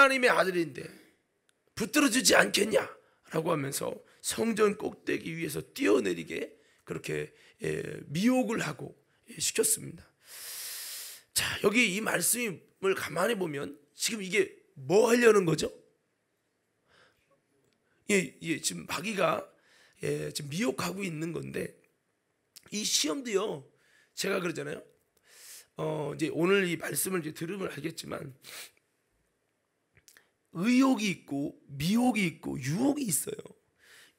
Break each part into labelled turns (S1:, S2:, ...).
S1: 하나님의 아들인데 붙들어주지 않겠냐라고 하면서 성전 꼭대기 위에서 뛰어내리게 그렇게 미혹을 하고 시켰습니다. 자, 여기 이 말씀을 가만히 보면 지금 이게 뭐 하려는 거죠? 지금 마귀가 지금 미혹하고 있는 건데, 이 시험도요, 제가 그러잖아요. 이제 오늘 이 말씀을 이제 들으면 알겠지만, 의욕이 있고 미혹이 있고 유혹이 있어요.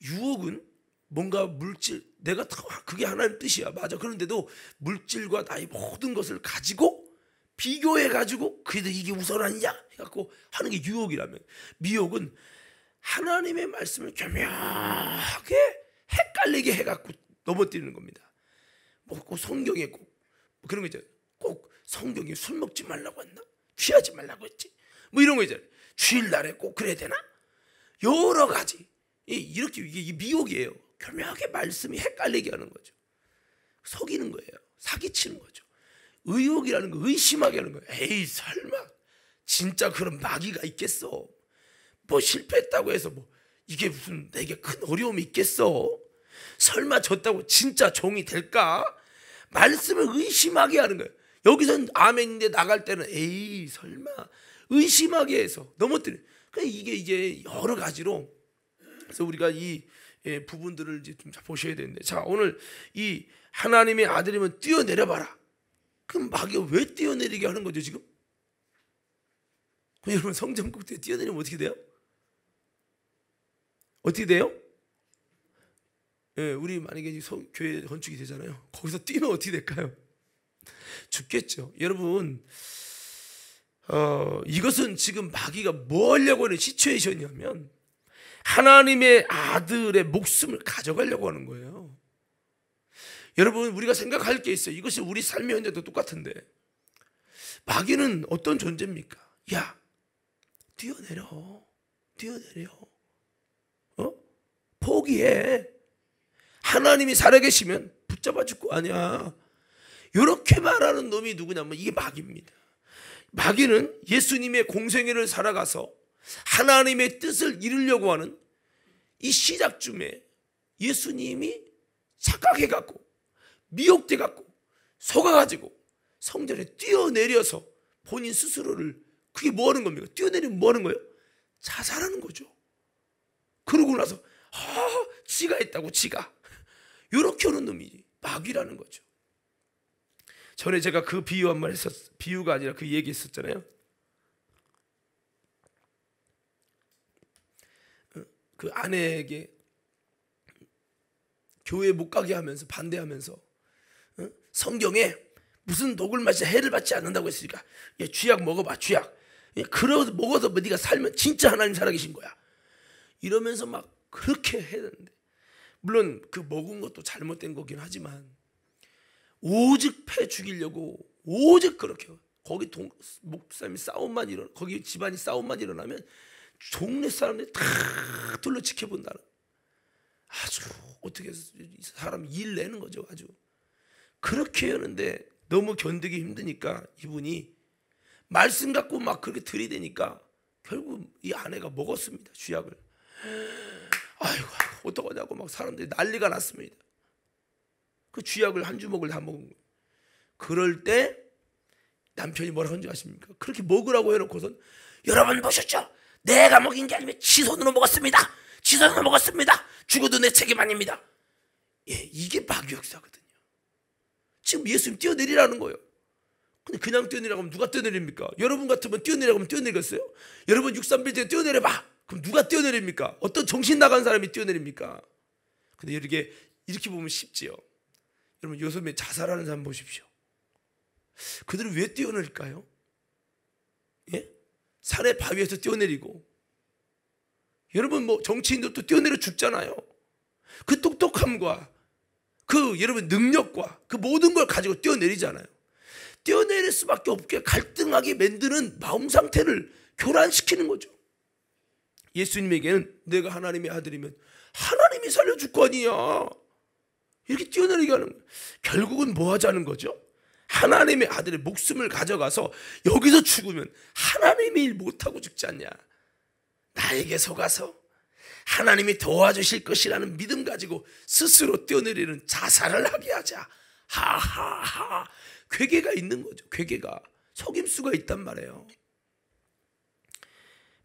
S1: 유혹은 뭔가 물질, 내가 그게 하나님 뜻이야, 맞아. 그런데도 물질과 나의 모든 것을 가지고 비교해가지고 그래도 이게 우선 아니냐 해갖고 하는 게 유혹이라면, 미혹은 하나님의 말씀을 교묘하게 헷갈리게 해갖고 넘어뜨리는 겁니다. 꼭 성경에 꼭 그런 거 있잖아요. 꼭 성경에 술 먹지 말라고 했나? 취하지 말라고 했지? 뭐 이런 거 있잖아요. 주일날에 꼭 그래야 되나? 여러 가지 이렇게, 이게 미혹이에요. 교묘하게 말씀이 헷갈리게 하는 거죠. 속이는 거예요. 사기치는 거죠. 의혹이라는 거, 의심하게 하는 거예요. 에이, 설마 진짜 그런 마귀가 있겠어? 뭐 실패했다고 해서 뭐 이게 무슨 내게 큰 어려움이 있겠어? 설마 졌다고 진짜 종이 될까? 말씀을 의심하게 하는 거예요. 여기서는 아멘인데 나갈 때는 에이, 설마, 의심하게 해서 넘어뜨려. 그러니까 이게 이제 여러 가지로, 그래서 우리가 이 부분들을 이제 좀 보셔야 되는데, 자, 오늘 이 하나님의 아들이면 뛰어내려봐라. 그럼 마귀가 왜 뛰어내리게 하는 거죠 지금? 그럼 여러분, 성전 꼭대기에 뛰어내리면 어떻게 돼요? 어떻게 돼요? 우리 만약에 교회 건축이 되잖아요. 거기서 뛰면 어떻게 될까요? 죽겠죠. 여러분, 이것은 지금 마귀가 뭐 하려고 하는 시츄에이션이냐면, 하나님의 아들의 목숨을 가져가려고 하는 거예요. 여러분, 우리가 생각할 게 있어요. 이것이 우리 삶의 현재도 똑같은데, 마귀는 어떤 존재입니까? 야, 뛰어내려. 포기해. 하나님이 살아계시면 붙잡아 줄 거 아니야. 이렇게 말하는 놈이 누구냐면 이게 마귀입니다. 마귀는 예수님의 공생애를 살아가서 하나님의 뜻을 이루려고 하는 이 시작쯤에 예수님이 착각해갖고 미혹돼갖고 속아가지고 성전에 뛰어내려서 본인 스스로를, 그게 뭐 하는 겁니까? 뛰어내리면 뭐 하는 거예요? 자살하는 거죠. 그러고 나서 지가 했다고, 지가. 이렇게 하는 놈이 마귀라는 거죠. 전에 제가 그 비유 한 번 비유가 아니라 그 얘기 했었잖아요. 그 아내에게 교회 못 가게 하면서 반대하면서, 성경에 무슨 독을 마시 해를 받지 않는다고 했으니까 쥐약 먹어봐, 쥐약. 그러고 먹어서 네가 살면 진짜 하나님 살아계신 거야. 이러면서 막 그렇게 해야 되는데, 물론 그 먹은 것도 잘못된 거긴 하지만, 오직 패 죽이려고 오직 그렇게 거기 목사님이 싸움만 일어나, 거기 집안이 싸움만 일어나면 동네 사람들이 다 둘러 지켜본다는, 아주 어떻게 사람 일 내는 거죠. 아주 그렇게 하는데 너무 견디기 힘드니까 이분이 말씀 갖고 막 그렇게 들이대니까 결국 이 아내가 먹었습니다, 쥐약을. 아이고, 어떡하냐고 막 사람들이 난리가 났습니다. 그 쥐약을 한 주먹을 다 먹은 거예요. 그럴 때 남편이 뭐라고 하는지 아십니까? 그렇게 먹으라고 해놓고선, 여러분 보셨죠? 내가 먹인 게 아니면 지 손으로 먹었습니다. 지 손으로 먹었습니다. 죽어도 내 책임 아닙니다. 이게 마귀 역사거든요. 지금 예수님 뛰어내리라는 거예요. 근데 그냥 뛰어내리라고 하면 누가 뛰어내립니까? 여러분 같으면 뛰어내리라고 하면 뛰어내리겠어요? 여러분 63빌딩에 뛰어내려봐. 그럼 누가 뛰어내립니까? 어떤 정신 나간 사람이 뛰어내립니까? 근데 이렇게 보면 쉽지요. 여러분, 요즘에 자살하는 사람 보십시오. 그들은 왜 뛰어내릴까요? 산의 바위에서 뛰어내리고, 여러분 뭐 정치인들도 뛰어내려 죽잖아요. 그 똑똑함과 그 여러분 능력과 그 모든 걸 가지고 뛰어내리잖아요. 뛰어내릴 수밖에 없게 갈등하게 만드는 마음 상태를 교란시키는 거죠. 예수님에게는 내가 하나님의 아들이면 하나님이 살려줄 거 아니냐, 이렇게 뛰어내리게 하는 거예요. 결국은 뭐 하자는 거죠? 하나님의 아들의 목숨을 가져가서 여기서 죽으면 하나님이 일 못하고 죽지 않냐. 나에게 속아서 하나님이 도와주실 것이라는 믿음 가지고 스스로 뛰어내리는 자살을 하게 하자. 하하하. 괴계가 있는 거죠. 괴계가, 속임수가 있단 말이에요.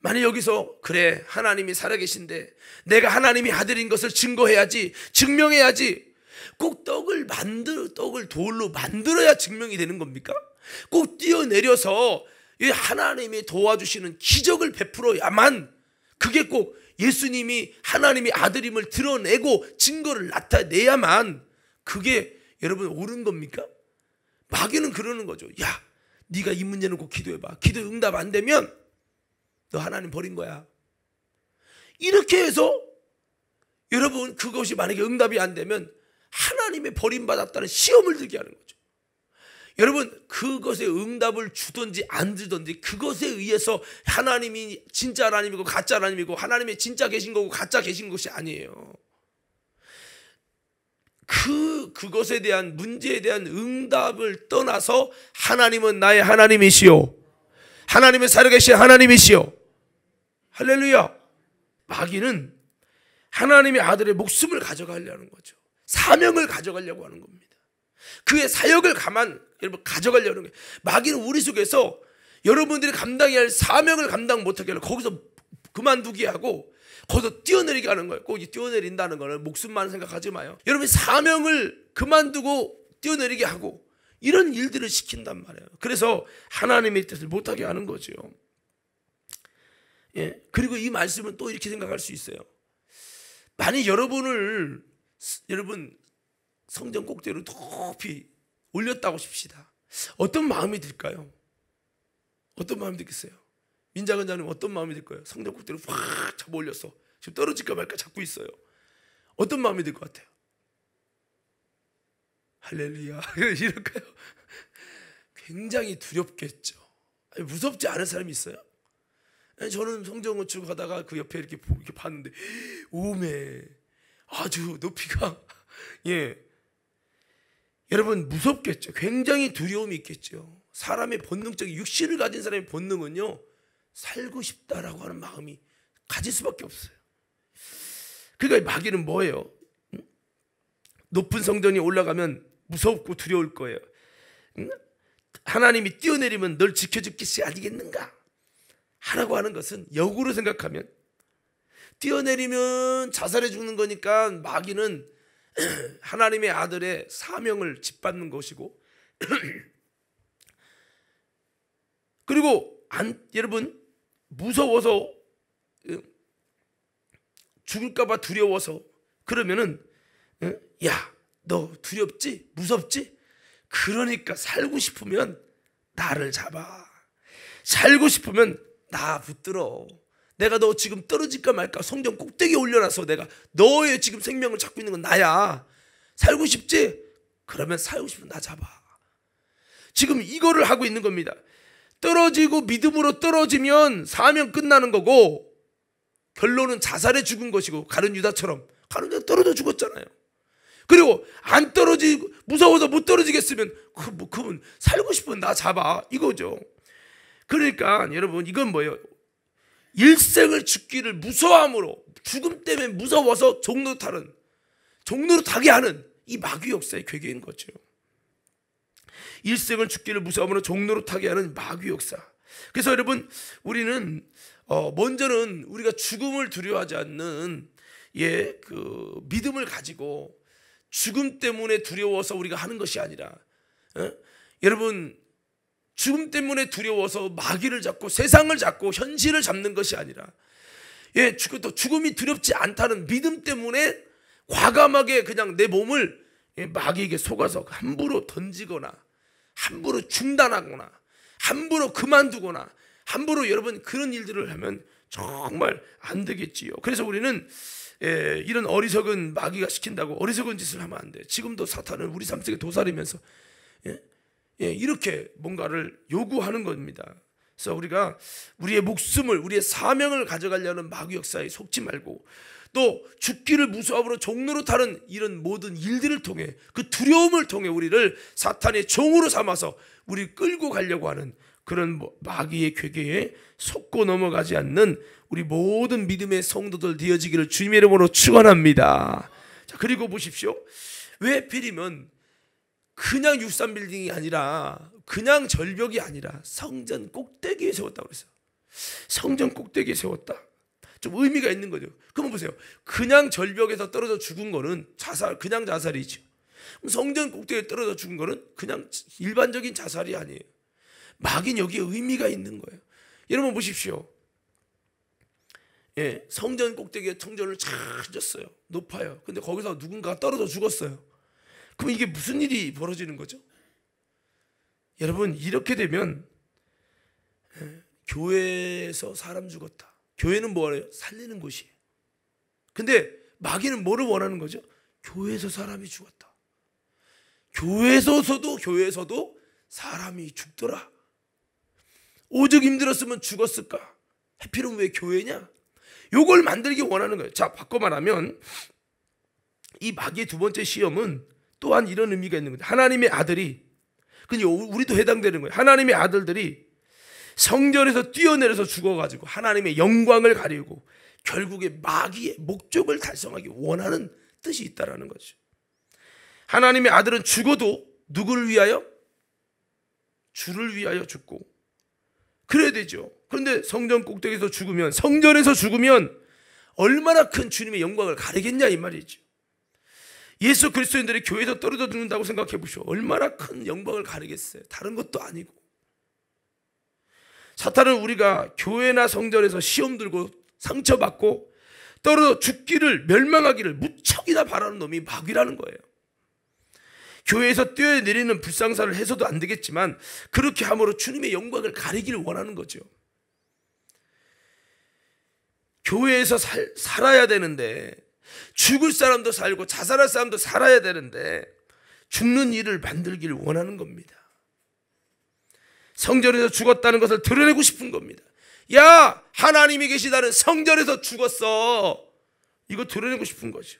S1: 만약 여기서 그래 하나님이 살아계신데 내가 하나님의 아들인 것을 증거해야지, 증명해야지. 꼭 떡을 돌로 만들어야 증명이 되는 겁니까? 꼭 뛰어내려서 하나님이 도와주시는 기적을 베풀어야만, 그게 꼭 예수님이 하나님의 아들임을 드러내고 증거를 나타내야만 그게 여러분 옳은 겁니까? 마귀는 그러는 거죠. 야, 네가 이 문제는 꼭 기도해봐. 기도 응답 안 되면 너 하나님 버린 거야. 이렇게 해서 여러분 그것이 만약에 응답이 안 되면 하나님의 버림받았다는 시험을 들게 하는 거죠. 여러분 그것에 응답을 주든지 안 주든지 그것에 의해서 하나님이 진짜 하나님이고 가짜 하나님이고 하나님이 진짜 계신 거고 가짜 계신 것이 아니에요. 그것에 대한 문제에 대한 응답을 떠나서 하나님은 나의 하나님이시오, 하나님은 살아계신 하나님이시오. 할렐루야. 마귀는 하나님의 아들의 목숨을 가져가려는 거죠. 사명을 가져가려고 하는 겁니다. 그의 사역을 여러분 가져가려는 거예요. 마귀는 우리 속에서 여러분들이 감당해야 할 사명을 감당 못하게 하려고 거기서 그만두게 하고 거기서 뛰어내리게 하는 거예요. 꼭 뛰어내린다는 거는 목숨만 생각하지 마요. 여러분이 사명을 그만두고 뛰어내리게 하고 이런 일들을 시킨단 말이에요. 그래서 하나님의 뜻을 못하게 하는 거죠. 예. 그리고 이 말씀은 또 이렇게 생각할 수 있어요. 만약 여러분 성전 꼭대기로 높이 올렸다고 칩시다. 어떤 마음이 들까요? 어떤 마음이 들겠어요? 민자근자님 어떤 마음이 들까요? 성전 꼭대기로 확 잡아 올렸어. 지금 떨어질까 말까 잡고 있어요. 어떤 마음이 들 것 같아요? 할렐루야 이럴까요? 굉장히 두렵겠죠. 아니, 무섭지 않은 사람이 있어요? 아니, 저는 성전 건축 하다가 그 옆에 이렇게 봤는데 오메 아주 높이가 예, 여러분 무섭겠죠. 굉장히 두려움이 있겠죠. 사람의 본능적인 육신을 가진 사람의 본능은요, 살고 싶다라고 하는 마음이 가질 수밖에 없어요. 그러니까 마귀는 뭐예요? 높은 성전이 올라가면 무섭고 두려울 거예요. 하나님이 뛰어내리면 널 지켜줄 것이 아니겠는가 하라고 하는 것은 역으로 생각하면 뛰어내리면 자살해 죽는 거니까 마귀는 하나님의 아들의 사명을 짓밟는 것이고 그리고 여러분 무서워서 죽을까봐 두려워서 그러면은 야, 너 두렵지? 무섭지? 그러니까 살고 싶으면 나를 잡아. 살고 싶으면 나 붙들어. 내가 너 지금 떨어질까 말까 성전 꼭대기에 올려놔서 내가 너의 지금 생명을 잡고 있는 건 나야. 살고 싶지? 그러면 살고 싶으면 나 잡아. 지금 이거를 하고 있는 겁니다. 떨어지고 믿음으로 떨어지면 사명 끝나는 거고 결론은 자살에 죽은 것이고, 가룟 유다처럼 가룟 유다 떨어져 죽었잖아요. 그리고 안 떨어지고 무서워서 못 떨어지겠으면 그분 살고 싶으면 나 잡아 이거죠. 그러니까 여러분 이건 뭐예요? 일생을 죽기를 무서워함으로, 죽음 때문에 무서워서 종로로 타게 하는 이 마귀 역사의 괴계인 거죠. 일생을 죽기를 무서워함으로 종로로 타게 하는 마귀 역사. 그래서 여러분 우리는 먼저는 우리가 죽음을 두려워하지 않는 그 믿음을 가지고 죽음 때문에 두려워서 우리가 하는 것이 아니라 여러분 죽음 때문에 두려워서 마귀를 잡고 세상을 잡고 현실을 잡는 것이 아니라 또 죽음이 두렵지 않다는 믿음 때문에 과감하게 그냥 내 몸을 마귀에게 속아서 함부로 던지거나 함부로 중단하거나 함부로 그만두거나 함부로 여러분 그런 일들을 하면 정말 안 되겠지요. 그래서 우리는 이런 어리석은 마귀가 시킨다고 어리석은 짓을 하면 안 돼. 지금도 사탄은 우리 삶 속에 도사리면서 이렇게 뭔가를 요구하는 겁니다. 그래서 우리가 우리의 목숨을, 우리의 사명을 가져가려는 마귀 역사에 속지 말고 또 죽기를 무수함으로 종로로 타는 이런 모든 일들을 통해 그 두려움을 통해 우리를 사탄의 종으로 삼아서 우리를 끌고 가려고 하는 그런 마귀의 괴계에 속고 넘어가지 않는 우리 모든 믿음의 성도들 되어지기를 주님의 이름으로 축원합니다. 자, 그리고 보십시오. 왜 빌이면 그냥 63빌딩이 아니라 그냥 절벽이 아니라 성전 꼭대기에 세웠다고 그랬어요. 성전 꼭대기에 세웠다. 좀 의미가 있는 거죠. 그럼 보세요. 그냥 절벽에서 떨어져 죽은 거는 그냥 자살이죠. 성전 꼭대기에 떨어져 죽은 거는 그냥 일반적인 자살이 아니에요. 마귀는 여기에 의미가 있는 거예요. 여러분 보십시오. 예, 성전 꼭대기에 성전을 잘 졌어요. 높아요. 근데 거기서 누군가가 떨어져 죽었어요. 그럼 이게 무슨 일이 벌어지는 거죠? 여러분, 이렇게 되면 교회에서 사람 죽었다. 교회는 뭐래요? 살리는 곳이에요. 근데 마귀는 뭐를 원하는 거죠? 교회에서 사람이 죽었다. 교회에서도 사람이 죽더라. 오죽 힘들었으면 죽었을까? 하필은 왜 교회냐? 요걸 만들기 원하는 거예요. 자, 바꿔 말하면 이 마귀의 두 번째 시험은 또한 이런 의미가 있는 거예요. 하나님의 아들이, 근데 우리도 해당되는 거예요. 하나님의 아들들이 성전에서 뛰어내려서 죽어가지고 하나님의 영광을 가리고 결국에 마귀의 목적을 달성하기 원하는 뜻이 있다라는 거죠. 하나님의 아들은 죽어도 누구를 위하여? 주를 위하여 죽고 그래야 되죠. 그런데 성전에서 죽으면 얼마나 큰 주님의 영광을 가리겠냐 이 말이죠. 예수 그리스도인들이 교회에서 떨어져 죽는다고 생각해 보시오. 얼마나 큰 영광을 가리겠어요. 다른 것도 아니고. 사탄은 우리가 교회나 성전에서 시험 들고 상처받고 떨어져 죽기를, 멸망하기를 무척이나 바라는 놈이 마귀라는 거예요. 교회에서 뛰어내리는 불상사를 해서도 안 되겠지만 그렇게 함으로 주님의 영광을 가리기를 원하는 거죠. 교회에서 살아야 되는데, 죽을 사람도 살고 자살할 사람도 살아야 되는데 죽는 일을 만들기를 원하는 겁니다. 성전에서 죽었다는 것을 드러내고 싶은 겁니다. 야, 하나님이 계시다는 성전에서 죽었어. 이거 드러내고 싶은 거죠.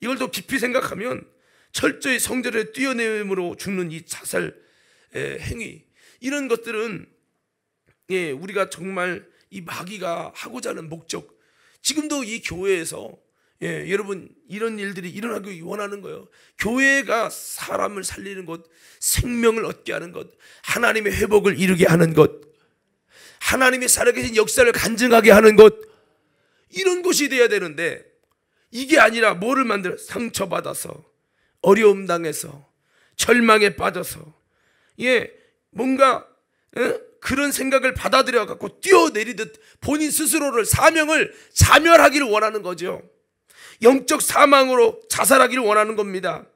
S1: 이걸 더 깊이 생각하면 철저히 성전에 뛰어내림으로 죽는 이 자살 행위, 이런 것들은 우리가 정말 이 마귀가 하고자 하는 목적, 지금도 이 교회에서 여러분 이런 일들이 일어나기 원하는 거예요. 교회가 사람을 살리는 것, 생명을 얻게 하는 것, 하나님의 회복을 이루게 하는 것, 하나님의 살아계신 역사를 간증하게 하는 것, 이런 곳이 돼야 되는데 이게 아니라 뭐를 만들어? 상처받아서, 어려움 당해서, 절망에 빠져서 뭔가 그런 생각을 받아들여 갖고 뛰어내리듯 본인 스스로를, 사명을 자멸하기를 원하는 거죠. 영적 사망으로 자살하기를 원하는 겁니다.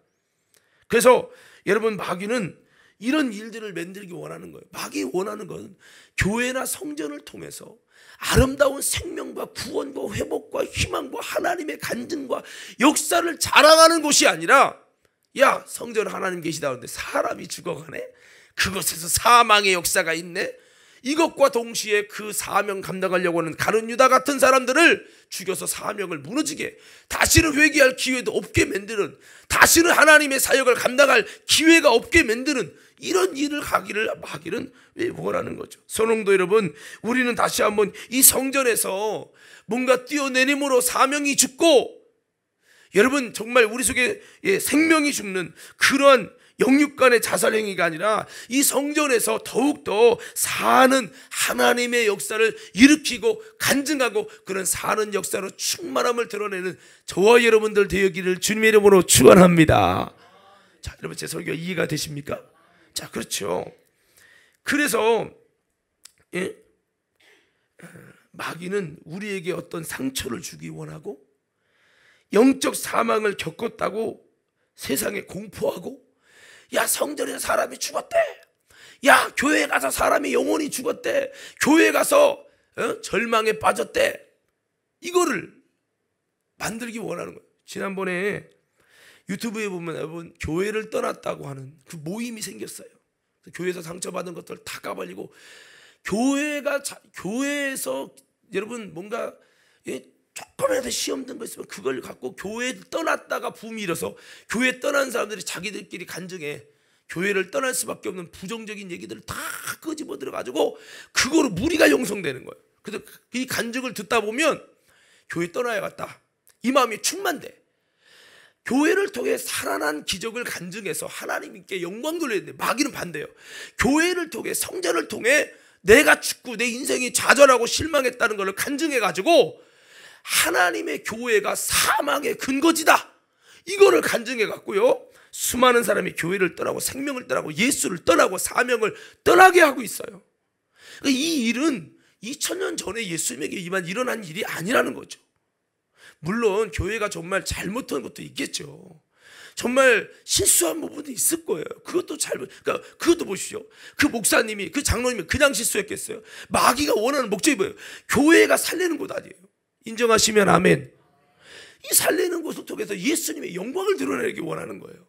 S1: 그래서 여러분, 마귀는 이런 일들을 만들기 원하는 거예요. 마귀 원하는 건 교회나 성전을 통해서 아름다운 생명과 구원과 회복과 희망과 하나님의 간증과 역사를 자랑하는 곳이 아니라, 야, 성전 하나님 계시다는데 사람이 죽어가네? 그곳에서 사망의 역사가 있네? 이것과 동시에 그 사명 감당하려고 하는 가룟 유다 같은 사람들을 죽여서 사명을 무너지게, 다시는 회개할 기회도 없게 만드는, 다시는 하나님의 사역을 감당할 기회가 없게 만드는 이런 일을 하기를 마귀는 왜 원하는 거죠. 선홍도 여러분, 우리는 다시 한번 이 성전에서 뭔가 뛰어내림으로 사명이 죽고, 여러분 정말 우리 속에 생명이 죽는 그러한 영육간의 자살 행위가 아니라 이 성전에서 더욱더 사는 하나님의 역사를 일으키고 간증하고 그런 사는 역사로 충만함을 드러내는 저와 여러분들 되기를 주님의 이름으로 축원합니다. 자, 여러분 제 설교 이해가 되십니까? 자, 그렇죠. 그래서 마귀는 우리에게 어떤 상처를 주기 원하고, 영적 사망을 겪었다고 세상에 공포하고, 야, 성전에서 사람이 죽었대, 야, 교회 가서 사람이 영혼이 죽었대, 교회 가서 절망에 빠졌대, 이거를 만들기 원하는 거예요. 지난번에 유튜브에 보면 여러분 교회를 떠났다고 하는 그 모임이 생겼어요. 교회에서 상처받은 것들 다 까발리고, 교회에서 여러분 뭔가 조금이라도 시험 든 거 있으면 그걸 갖고 교회 떠났다가 붐이 일어서 교회 떠난 사람들이 자기들끼리 간증해 교회를 떠날 수밖에 없는 부정적인 얘기들을 다 끄집어 들어가지고 그거로 무리가 형성되는 거예요. 그래서 이 간증을 듣다 보면 교회 떠나야겠다 이 마음이 충만돼. 교회를 통해 살아난 기적을 간증해서 하나님께 영광 돌려야 돼. 마귀는 반대예요. 교회를 통해 성전을 통해 내가 죽고 내 인생이 좌절하고 실망했다는 것을 간증해가지고 하나님의 교회가 사망의 근거지다 이거를 간증해갖고요 수많은 사람이 교회를 떠나고 생명을 떠나고 예수를 떠나고 사명을 떠나게 하고 있어요. 이 일은 2000년 전에 예수님에게만 일어난 일이 아니라는 거죠. 물론 교회가 정말 잘못한 것도 있겠죠. 정말 실수한 부분도 있을 거예요. 그것도 그러니까 그것도 보십시오. 그 목사님이 그 장로님이 그냥 실수했겠어요? 마귀가 원하는 목적이 뭐예요? 교회가 살리는 곳 아니에요. 인정하시면 아멘. 이 살리는 곳을 통해서 예수님의 영광을 드러내기 원하는 거예요.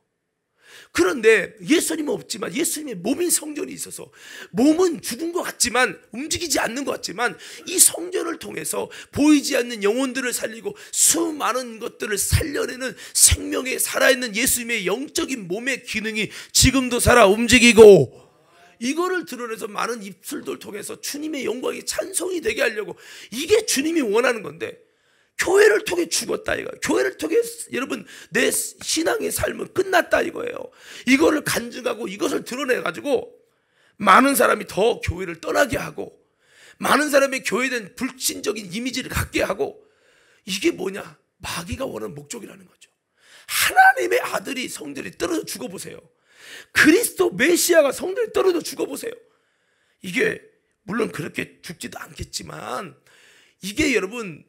S1: 그런데 예수님은 없지만 예수님의 몸인 성전이 있어서 몸은 죽은 것 같지만 움직이지 않는 것 같지만 이 성전을 통해서 보이지 않는 영혼들을 살리고 수많은 것들을 살려내는 생명에 살아있는 예수님의 영적인 몸의 기능이 지금도 살아 움직이고 이거를 드러내서 많은 입술들 통해서 주님의 영광이 찬송이 되게 하려고 이게 주님이 원하는 건데 교회를 통해 죽었다 이거예요. 교회를 통해 여러분 내 신앙의 삶은 끝났다 이거예요. 이거를 간증하고 이것을 드러내가지고 많은 사람이 더 교회를 떠나게 하고 많은 사람이 교회에 대한 불신적인 이미지를 갖게 하고 이게 뭐냐? 마귀가 원하는 목적이라는 거죠. 하나님의 아들이 성전에 떨어져 죽어보세요. 그리스도 메시아가 성전에 떨어져 죽어보세요. 이게 물론 그렇게 죽지도 않겠지만 이게 여러분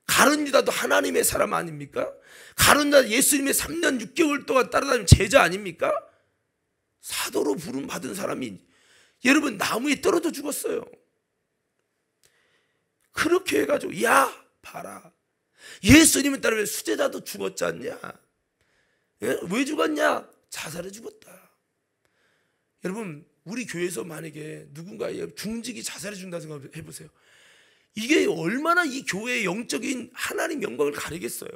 S1: 가룟 유다도 하나님의 사람 아닙니까? 가룟 유다 예수님의 3년 6개월 동안 따라다니는 제자 아닙니까? 사도로 부름 받은 사람이 여러분 나무에 떨어져 죽었어요. 그렇게 해가지고 야 봐라 예수님을 따르면 수제자도 죽었지 않냐? 왜 죽었냐? 자살해 죽었다. 여러분 우리 교회에서 만약에 누군가 중직이 자살해 준다 생각해 보세요. 이게 얼마나 이 교회의 영적인 하나님 영광을 가리겠어요.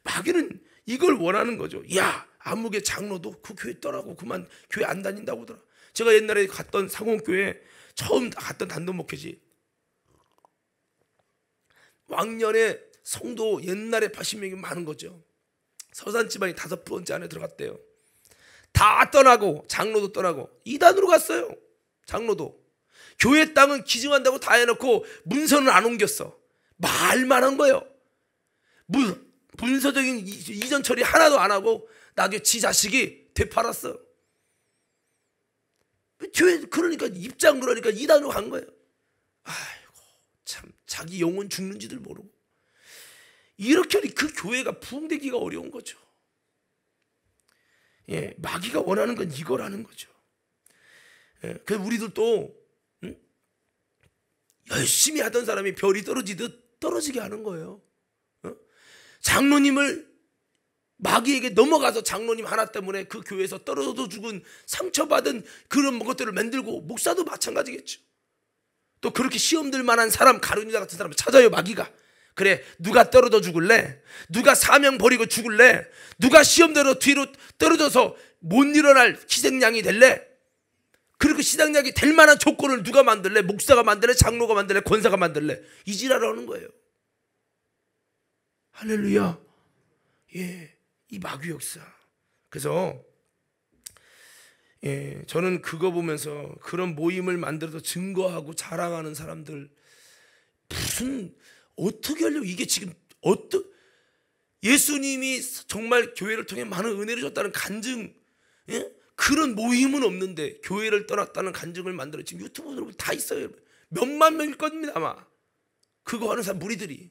S1: 마귀는 이걸 원하는 거죠. 야 안목의 장로도 그 교회 떠나고 그만 교회 안 다닌다고 하더라. 제가 옛날에 갔던 상원교회 처음 갔던 단독 목회지 왕년에 성도 옛날에 80명이 많은 거죠. 서산지방이 5번째 안에 들어갔대요. 다 떠나고 장로도 떠나고 이단으로 갔어요. 장로도 교회 땅은 기증한다고 다 해놓고 문서는 안 옮겼어. 말만 한 거예요. 문서적인 이전 처리 하나도 안 하고 나중에 지 자식이 되팔았어. 교회 그러니까 입장 그러니까 이단으로 간 거예요. 아이고 참 자기 영혼 죽는지들 모르고 이렇게 하니 그 교회가 부흥되기가 어려운 거죠. 예, 마귀가 원하는 건 이거라는 거죠. 예, 그래서 우리들도 열심히 하던 사람이 별이 떨어지듯 떨어지게 하는 거예요. 장로님을 마귀에게 넘어가서 장로님 하나 때문에 그 교회에서 떨어져 죽은 상처받은 그런 것들을 만들고 목사도 마찬가지겠죠. 또 그렇게 시험들 만한 사람 가룟 유다 같은 사람을 찾아요 마귀가. 그래 누가 떨어져 죽을래? 누가 사명 버리고 죽을래? 누가 시험대로 뒤로 떨어져서 못 일어날 희생양이 될래? 그리고 희생양이 될 만한 조건을 누가 만들래? 목사가 만들래? 장로가 만들래? 권사가 만들래? 이지랄을 하는 거예요. 할렐루야. 예, 이 마귀 역사. 그래서 예, 저는 그거 보면서 그런 모임을 만들어서 증거하고 자랑하는 사람들 무슨 어떻게 하려고 이게 지금 예수님이 정말 교회를 통해 많은 은혜를 줬다는 간증 예? 그런 모임은 없는데 교회를 떠났다는 간증을 만들어 지금 유튜브 여러분 다 있어요. 몇만 명일 겁니다 아마. 그거 하는 사람 무리들이.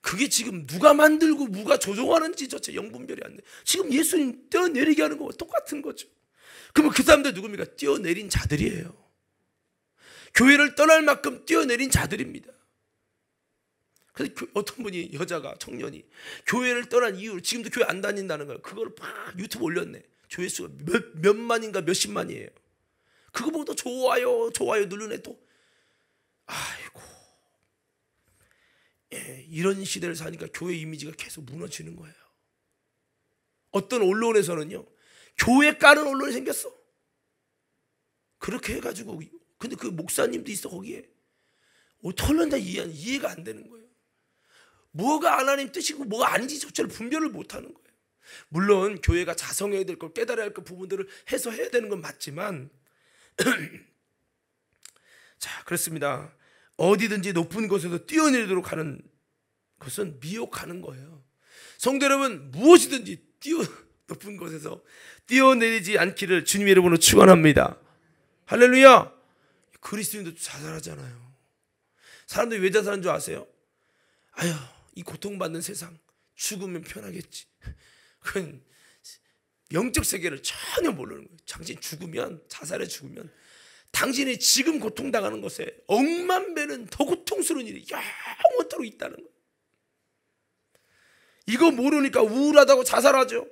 S1: 그게 지금 누가 만들고 누가 조종하는지 저체 영분별이 안 돼. 지금 예수님 뛰어내리게 하는 거와 똑같은 거죠. 그러면 그 사람들 누굽니까? 뛰어내린 자들이에요. 교회를 떠날 만큼 뛰어내린 자들입니다. 그래서 어떤 분이 여자가 청년이 교회를 떠난 이유로 지금도 교회 안 다닌다는 거예요. 그걸 막 유튜브 올렸네. 조회수가 몇만인가 몇십만이에요. 그거 보고 또 좋아요 누르네 또. 아이고 이런 시대를 사니까 교회 이미지가 계속 무너지는 거예요. 어떤 언론에서는요, 교회 까는 언론이 생겼어. 그렇게 해가지고, 근데 그 목사님도 있어 거기에. 털런다 이해가 안 되는 거예요. 뭐가 하나님 뜻이고 뭐가 아닌지 저처럼 분별을 못하는 거예요. 물론 교회가 자성해야 될 걸, 깨달아야 할 부분들을 해서 해야 되는 건 맞지만 자, 그렇습니다. 어디든지 높은 곳에서 뛰어내리도록 하는 것은 미혹하는 거예요. 성도 여러분, 무엇이든지 높은 곳에서 뛰어내리지 않기를 주님의 이름으로 축원합니다. 할렐루야. 그리스도인도 자살하잖아요. 사람들이 왜 자살하는 줄 아세요? 아휴, 이 고통받는 세상, 죽으면 편하겠지. 그건 영적 세계를 전혀 모르는 거예요. 당신 죽으면, 자살해 죽으면 당신이 지금 고통당하는 것에 억만 배는 더 고통스러운 일이 영원토록 있다는 거예요. 이거 모르니까 우울하다고 자살하죠.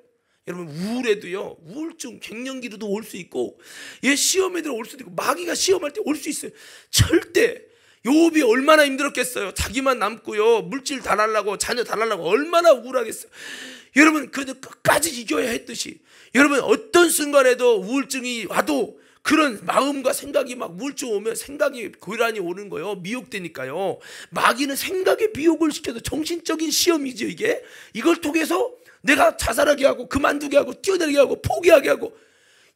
S1: 여러분, 우울해도요, 우울증, 갱년기로도 올 수 있고, 시험에도 올 수도 있고, 마귀가 시험할 때 올 수 있어요. 절대. 욥이 얼마나 힘들었겠어요. 자기만 남고요, 물질 다 날라고, 자녀 다 날라고, 얼마나 우울하겠어요. 여러분, 그래도 끝까지 이겨야 했듯이, 여러분, 어떤 순간에도 우울증이 와도 그런 마음과 생각이 막 우울증 오면 생각이 고란이 오는 거예요. 미혹되니까요. 마귀는 생각에 미혹을 시켜도 정신적인 시험이죠, 이게. 이걸 통해서 내가 자살하게 하고, 그만두게 하고, 뛰어내리게 하고, 포기하게 하고,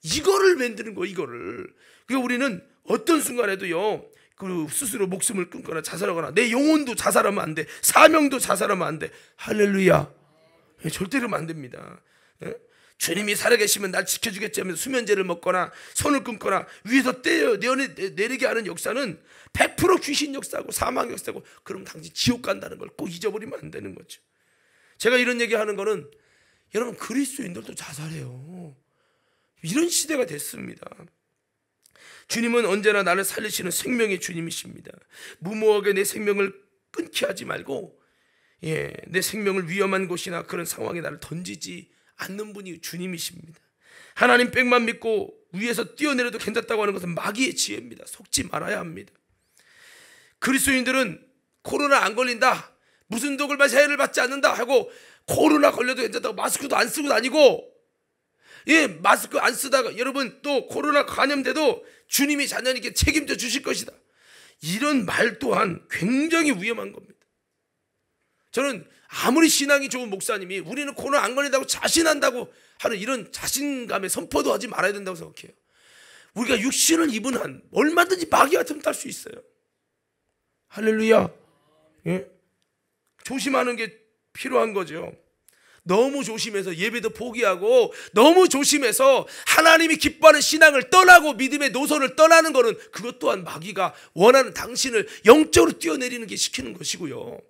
S1: 이거를 만드는 거예요, 이거를. 그러니까 우리는 어떤 순간에도요, 그 스스로 목숨을 끊거나 자살하거나, 내 영혼도 자살하면 안 돼, 사명도 자살하면 안 돼. 할렐루야. 절대로 안 됩니다. 주님이 살아계시면 날 지켜주겠지 하면서 수면제를 먹거나 손을 끊거나 위에서 내리게 하는 역사는 100% 귀신 역사고 사망 역사고, 그럼 당신 지옥 간다는 걸 꼭 잊어버리면 안 되는 거죠. 제가 이런 얘기하는 거는, 여러분, 그리스도인들도 자살해요. 이런 시대가 됐습니다. 주님은 언제나 나를 살리시는 생명의 주님이십니다. 무모하게 내 생명을 끊게 하지 말고, 내 생명을 위험한 곳이나 그런 상황에 나를 던지지 않는 분이 주님이십니다. 하나님 백만 믿고 위에서 뛰어내려도 괜찮다고 하는 것은 마귀의 지혜입니다. 속지 말아야 합니다. 그리스도인들은 코로나 안 걸린다, 무슨 독을 마시 해를 받지 않는다 하고 코로나 걸려도 괜찮다고 마스크도 안 쓰고 다니고, 마스크 안 쓰다가 여러분 또 코로나 감염돼도 주님이 자녀에게 책임져 주실 것이다, 이런 말 또한 굉장히 위험한 겁니다. 저는 아무리 신앙이 좋은 목사님이 우리는 코로나 안 걸린다고 자신한다고 하는 이런 자신감에 선포도 하지 말아야 된다고 생각해요. 우리가 육신을 입은 한 얼마든지 마귀 같으면 딸 수 있어요. 할렐루야. 조심하는 게 필요한 거죠. 너무 조심해서 예배도 포기하고, 너무 조심해서 하나님이 기뻐하는 신앙을 떠나고 믿음의 노선을 떠나는 것은 그것 또한 마귀가 원하는 당신을 영적으로 뛰어내리는 게 시키는 것이고요.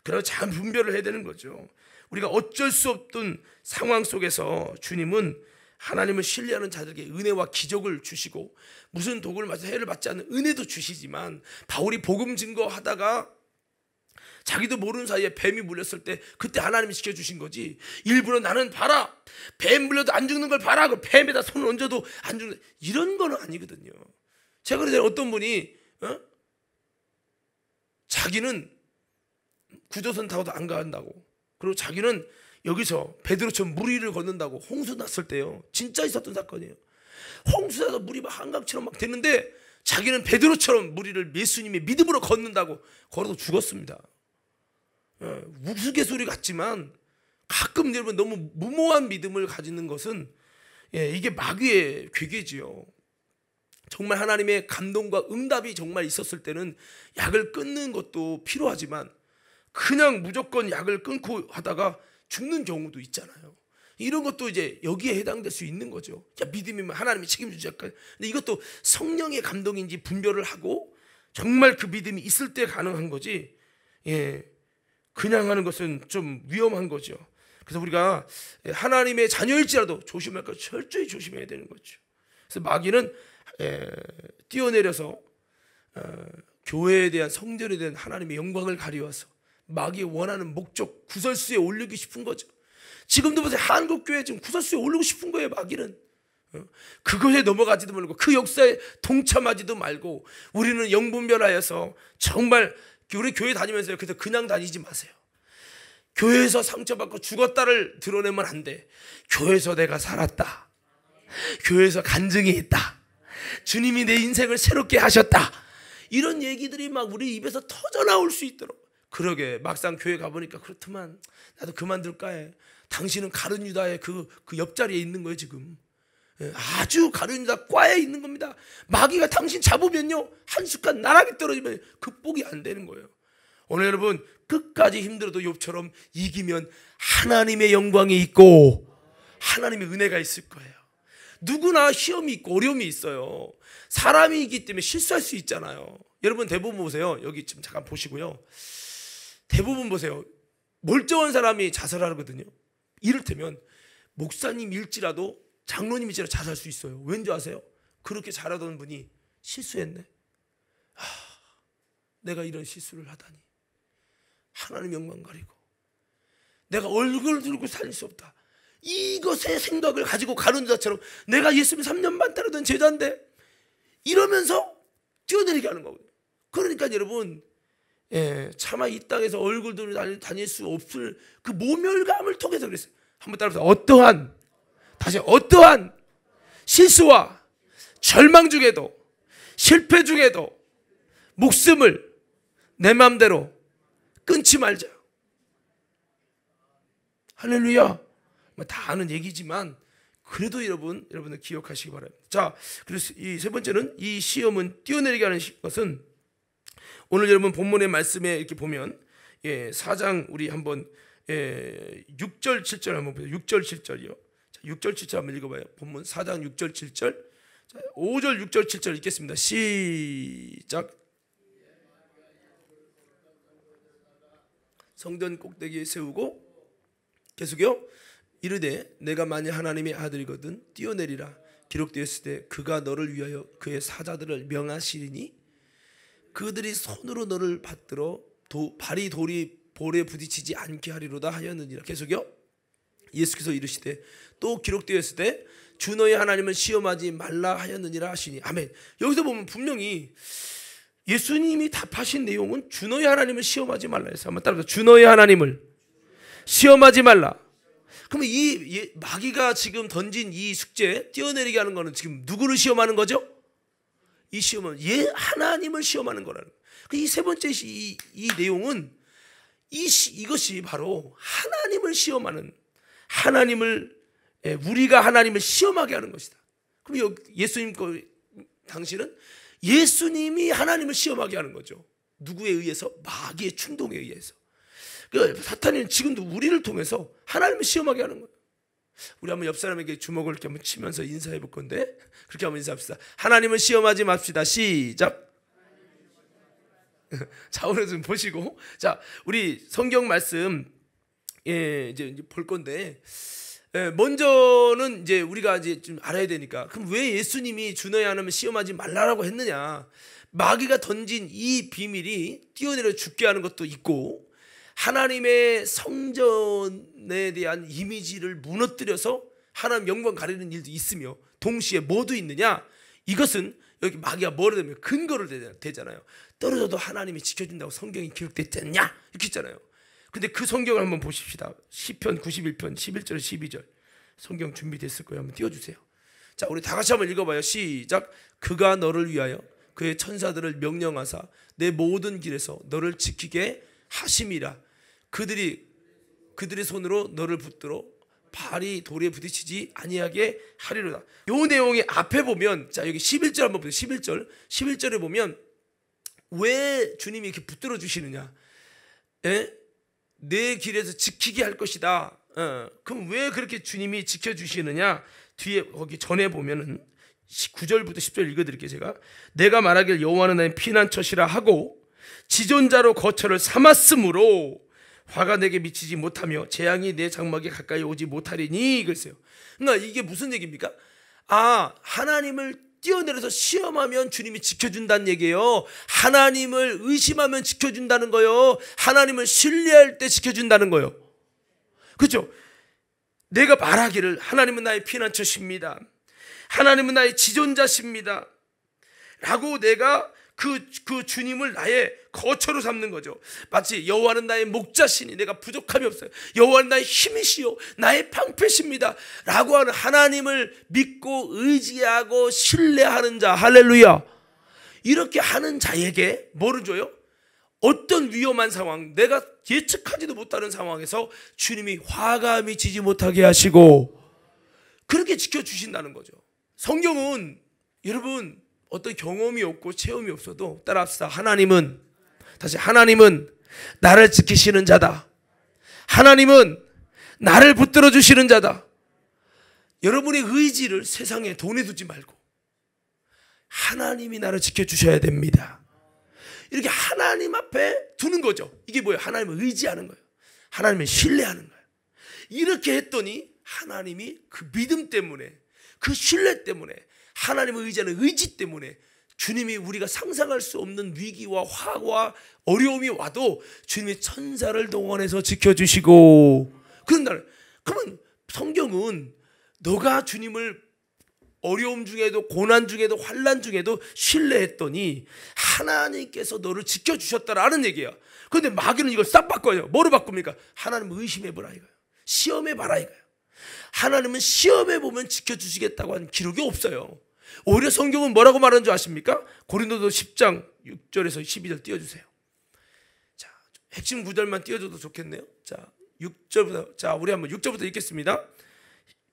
S1: 그래서 잘 분별을 해야 되는 거죠. 우리가 어쩔 수 없던 상황 속에서 주님은 하나님을 신뢰하는 자들에게 은혜와 기적을 주시고, 무슨 독을 맞아 해를 받지 않는 은혜도 주시지만, 바울이 복음 증거하다가 자기도 모르는 사이에 뱀이 물렸을 때 그때 하나님이 지켜주신 거지, 일부러 나는 봐라, 뱀 물려도 안 죽는 걸 봐라, 그 뱀에다 손을 얹어도 안 죽는, 이런 거는 아니거든요. 제가 그래서 어떤 분이 자기는 구조선 타고도 안 간다고, 그리고 자기는 여기서 베드로처럼 무리를 걷는다고, 홍수 났을 때요, 진짜 있었던 사건이에요. 홍수에서 물이 막 한강처럼 막 됐는데 자기는 베드로처럼 무리를 예수님의 믿음으로 걷는다고 걸어서 죽었습니다. 우스갯소리 같지만 가끔 여러분 너무 무모한 믿음을 가지는 것은 이게 마귀의 괴계지요. 정말 하나님의 감동과 응답이 정말 있었을 때는 약을 끊는 것도 필요하지만, 그냥 무조건 약을 끊고 하다가 죽는 경우도 있잖아요. 이런 것도 이제 여기에 해당될 수 있는 거죠. 믿음이면 하나님이 책임지지 않을까. 근데 이것도 성령의 감동인지 분별을 하고 정말 그 믿음이 있을 때 가능한 거지, 그냥 하는 것은 좀 위험한 거죠. 그래서 우리가 하나님의 자녀일지라도 조심할 것, 철저히 조심해야 되는 거죠. 그래서 마귀는 뛰어내려서 교회에 대한, 성전에 대한 하나님의 영광을 가리워서 마귀의 원하는 목적 구설수에 올리고 싶은 거죠. 지금도 보세요. 한국교회 지금 구설수에 올리고 싶은 거예요, 마귀는. 그것에 넘어가지도 말고 그 역사에 동참하지도 말고, 우리는 영분별하여서 정말 우리 교회 다니면서요, 그래서 그냥 다니지 마세요. 교회에서 상처받고 죽었다를 드러내면 안 돼. 교회에서 내가 살았다, 교회에서 간증이 있다, 주님이 내 인생을 새롭게 하셨다, 이런 얘기들이 막 우리 입에서 터져나올 수 있도록. 그러게 막상 교회 가보니까 그렇더만 나도 그만둘까 해. 당신은 가룟 유다의 그 옆자리에 있는 거예요 지금. 아주 가룟 유다 과에 있는 겁니다. 마귀가 당신 잡으면요, 한 숟갈 나락에 떨어지면 극복이 안 되는 거예요. 오늘 여러분 끝까지 힘들어도 욥처럼 이기면 하나님의 영광이 있고 하나님의 은혜가 있을 거예요. 누구나 시험이 있고 어려움이 있어요. 사람이 있기 때문에 실수할 수 있잖아요. 여러분 대부분 보세요. 여기 지금 잠깐 보시고요. 대부분 보세요. 멀쩡한 사람이 자살하거든요. 이를테면 목사님일지라도 장로님일지라도 자살할 수 있어요. 왠지 아세요? 그렇게 잘하던 분이 실수했네. 내가 이런 실수를 하다니. 하나님 영광 가리고 내가 얼굴 들고 살릴 수 없다, 이것의 생각을 가지고 가룟 유다처럼 내가 예수님 3년 반 따르던 제자인데 이러면서 뛰어내리게 하는 거거든요. 그러니까 여러분, 차마 이 땅에서 얼굴 들고 다닐 수 없을 그 모멸감을 통해서 그랬어요. 한번 따라서 어떠한 실수와 절망 중에도 실패 중에도 목숨을 내 마음대로 끊지 말자. 할렐루야. 다 아는 얘기지만 그래도 여러분들 기억하시기 바랍니다. 자, 그래서 이 세 번째는, 이 시험은 뛰어내리게 하는 것은, 오늘 여러분 본문의 말씀에 이렇게 보면 4장 우리 한번 6절 7절 한번 보세요. 6절 7절이요. 6절 7절 한번 읽어봐요. 본문 4장 6절 7절. 자, 5절 6절 7절 읽겠습니다. 시작. 성전 꼭대기에 세우고 계속요. 이르되 내가 만일 하나님의 아들이거든 뛰어내리라. 기록되었을 때 그가 너를 위하여 그의 사자들을 명하시리니 그들이 손으로 너를 받들어 발이 돌에 부딪히지 않게 하리로다 하였느니라. 계속요. 예수께서 이르시되 또 기록되었을 때 주 너의 하나님을 시험하지 말라 하였느니라 하시니. 아멘. 여기서 보면 분명히 예수님이 답하신 내용은 주 너의 하나님을 시험하지 말라 해서, 한번 따라서 주 너의 하나님을 시험하지 말라. 그러면 이 마귀가 지금 던진 이 숙제, 뛰어내리게 하는 거는 지금 누구를 시험하는 거죠? 이 시험은 하나님을 시험하는 거라는 거예요. 이 세 번째 이 내용은 이것이 바로 하나님을 시험하는, 우리가 하나님을 시험하게 하는 것이다. 그럼 예수님 당시는 예수님이 하나님을 시험하게 하는 거죠. 누구에 의해서? 마귀의 충동에 의해서. 그러니까 사탄은 지금도 우리를 통해서 하나님을 시험하게 하는 거예요. 우리 한번 옆 사람에게 주먹을 이렇게 한번 치면서 인사해 볼 건데, 그렇게 한번 인사합시다. 하나님을 시험하지 맙시다. 시작. 자, 오늘 좀 보시고, 자, 우리 성경 말씀 이제 볼 건데, 먼저는 이제 우리가 이제 좀 알아야 되니까, 그럼 왜 예수님이 주 너의 하나님을 시험하지 말라라고 했느냐? 마귀가 던진 이 비밀이 뛰어내려 죽게 하는 것도 있고, 하나님의 성전에 대한 이미지를 무너뜨려서 하나님 영광 가리는 일도 있으며, 동시에 뭐도 있느냐? 이것은 여기 마귀가 뭐를 대면 근거를 대잖아요. 떨어져도 하나님이 지켜준다고 성경이 기록됐지 않냐? 이렇게 있잖아요. 근데 그 성경을 한번 보십시다. 시편 91편 11절 12절 성경 준비됐을 거예요. 한번 띄워주세요. 자, 우리 다 같이 한번 읽어봐요. 시작. 그가 너를 위하여 그의 천사들을 명령하사 내 모든 길에서 너를 지키게 하심이라. 그들의 손으로 너를 붙들어 발이 돌에 부딪히지 아니하게 하리로다. 요 내용이 앞에 보면, 자, 여기 11절 한번 보세요. 11절에 보면 왜 주님이 이렇게 붙들어 주시느냐? 내 길에서 지키게 할 것이다. 그럼 왜 그렇게 주님이 지켜주시느냐? 뒤에 거기 전에 보면은 9절부터 10절 읽어드릴게요. 제가 내가 말하길 여호와는 나의 피난처시라 하고 지존자로 거처를 삼았으므로 화가 내게 미치지 못하며 재앙이 내 장막에 가까이 오지 못하리니. 그랬어요. 그러니까 이게 무슨 얘기입니까? 하나님을 뛰어내려서 시험하면 주님이 지켜준다는 얘기예요. 하나님을 의심하면 지켜준다는 거예요. 하나님을 신뢰할 때 지켜준다는 거예요. 그렇죠? 내가 말하기를 하나님은 나의 피난처십니다, 하나님은 나의 지존자십니다 라고 내가 그 주님을 나의 거처로 삼는 거죠. 마치 여호와는 나의 목자시니 내가 부족함이 없어요. 여호와는 나의 힘이시요 나의 방패십니다 라고 하는 하나님을 믿고 의지하고 신뢰하는 자, 할렐루야. 이렇게 하는 자에게 뭐를 줘요? 어떤 위험한 상황, 내가 예측하지도 못하는 상황에서 주님이 화가 미치지 못하게 하시고 그렇게 지켜주신다는 거죠. 성경은 여러분 어떤 경험이 없고 체험이 없어도 따라합시다. 하나님은 나를 지키시는 자다. 하나님은 나를 붙들어 주시는 자다. 여러분의 의지를 세상에 돈에 두지 말고 하나님이 나를 지켜주셔야 됩니다. 이렇게 하나님 앞에 두는 거죠. 이게 뭐예요? 하나님을 의지하는 거예요. 하나님을 신뢰하는 거예요. 이렇게 했더니 하나님이 그 믿음 때문에, 그 신뢰 때문에, 하나님을 의지하는 의지 때문에 주님이 우리가 상상할 수 없는 위기와 화와 어려움이 와도 주님이 천사를 동원해서 지켜주시고 그런다는. 그러면 성경은 너가 주님을 어려움 중에도 고난 중에도 환난 중에도 신뢰했더니 하나님께서 너를 지켜주셨다라는 얘기야. 그런데 마귀는 이걸 싹 바꿔요. 뭐로 바꿉니까? 하나님을 의심해보라 이거예요. 시험해봐라 이거예요. 하나님은 시험해보면 지켜주시겠다고 하는 기록이 없어요. 오히려 성경은 뭐라고 말하는 줄 아십니까? 고린도서 10장 6절에서 12절 띄워주세요. 자, 핵심 구절만 띄워줘도 좋겠네요. 자, 6절부터, 자, 우리 한번 6절부터 읽겠습니다.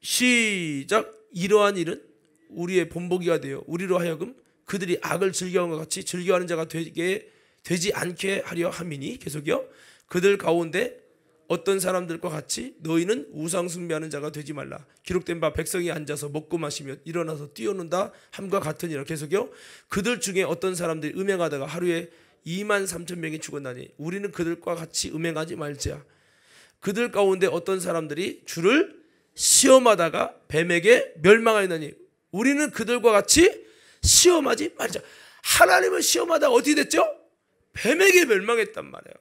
S1: 시작. 이러한 일은 우리의 본보기가 되어 우리로 하여금 그들이 악을 즐겨하는 것 같이 즐겨하는 자가 되지 않게 하려 함이니, 계속이요. 그들 가운데 어떤 사람들과 같이 너희는 우상 숭배하는 자가 되지 말라. 기록된 바 백성이 앉아서 먹고 마시며 일어나서 뛰어논다 함과 같으니라. 계속이요. 그들 중에 어떤 사람들이 음행하다가 하루에 23,000명이 죽었나니 우리는 그들과 같이 음행하지 말자. 그들 가운데 어떤 사람들이 주를 시험하다가 뱀에게 멸망하였나니 우리는 그들과 같이 시험하지 말자. 하나님을 시험하다가 어떻게 됐죠? 뱀에게 멸망했단 말이에요.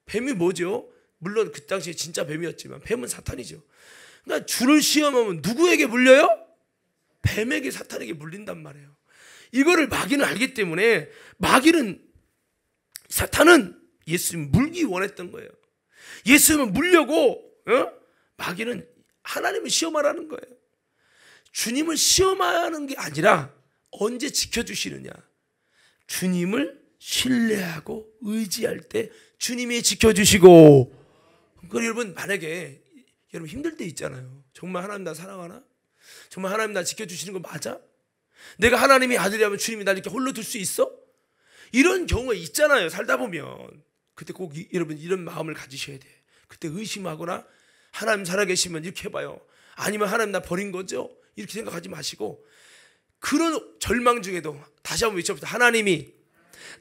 S1: 뱀이 뭐죠? 물론 그 당시에 진짜 뱀이었지만 뱀은 사탄이죠. 그러니까 주를 시험하면 누구에게 물려요? 뱀에게, 사탄에게 물린단 말이에요. 이거를 마귀는 알기 때문에 사탄은 예수님 물기 원했던 거예요. 예수님을 물려고 마귀는 하나님을 시험하라는 거예요. 주님을 시험하는 게 아니라 언제 지켜주시느냐. 주님을 신뢰하고 의지할 때 주님이 지켜주시고. 그러니까 여러분, 만약에 여러분 힘들 때 있잖아요. 정말 하나님 나 사랑하나? 정말 하나님 나 지켜주시는 거 맞아? 내가 하나님의 아들이라면 주님이 나 이렇게 홀로 둘 수 있어? 이런 경우가 있잖아요. 살다 보면. 그때 꼭 여러분 이런 마음을 가지셔야 돼. 그때 의심하거나 하나님 살아계시면 이렇게 해봐요. 아니면 하나님 나 버린 거죠? 이렇게 생각하지 마시고, 그런 절망 중에도 다시 한번 외쳐봅시다. 하나님이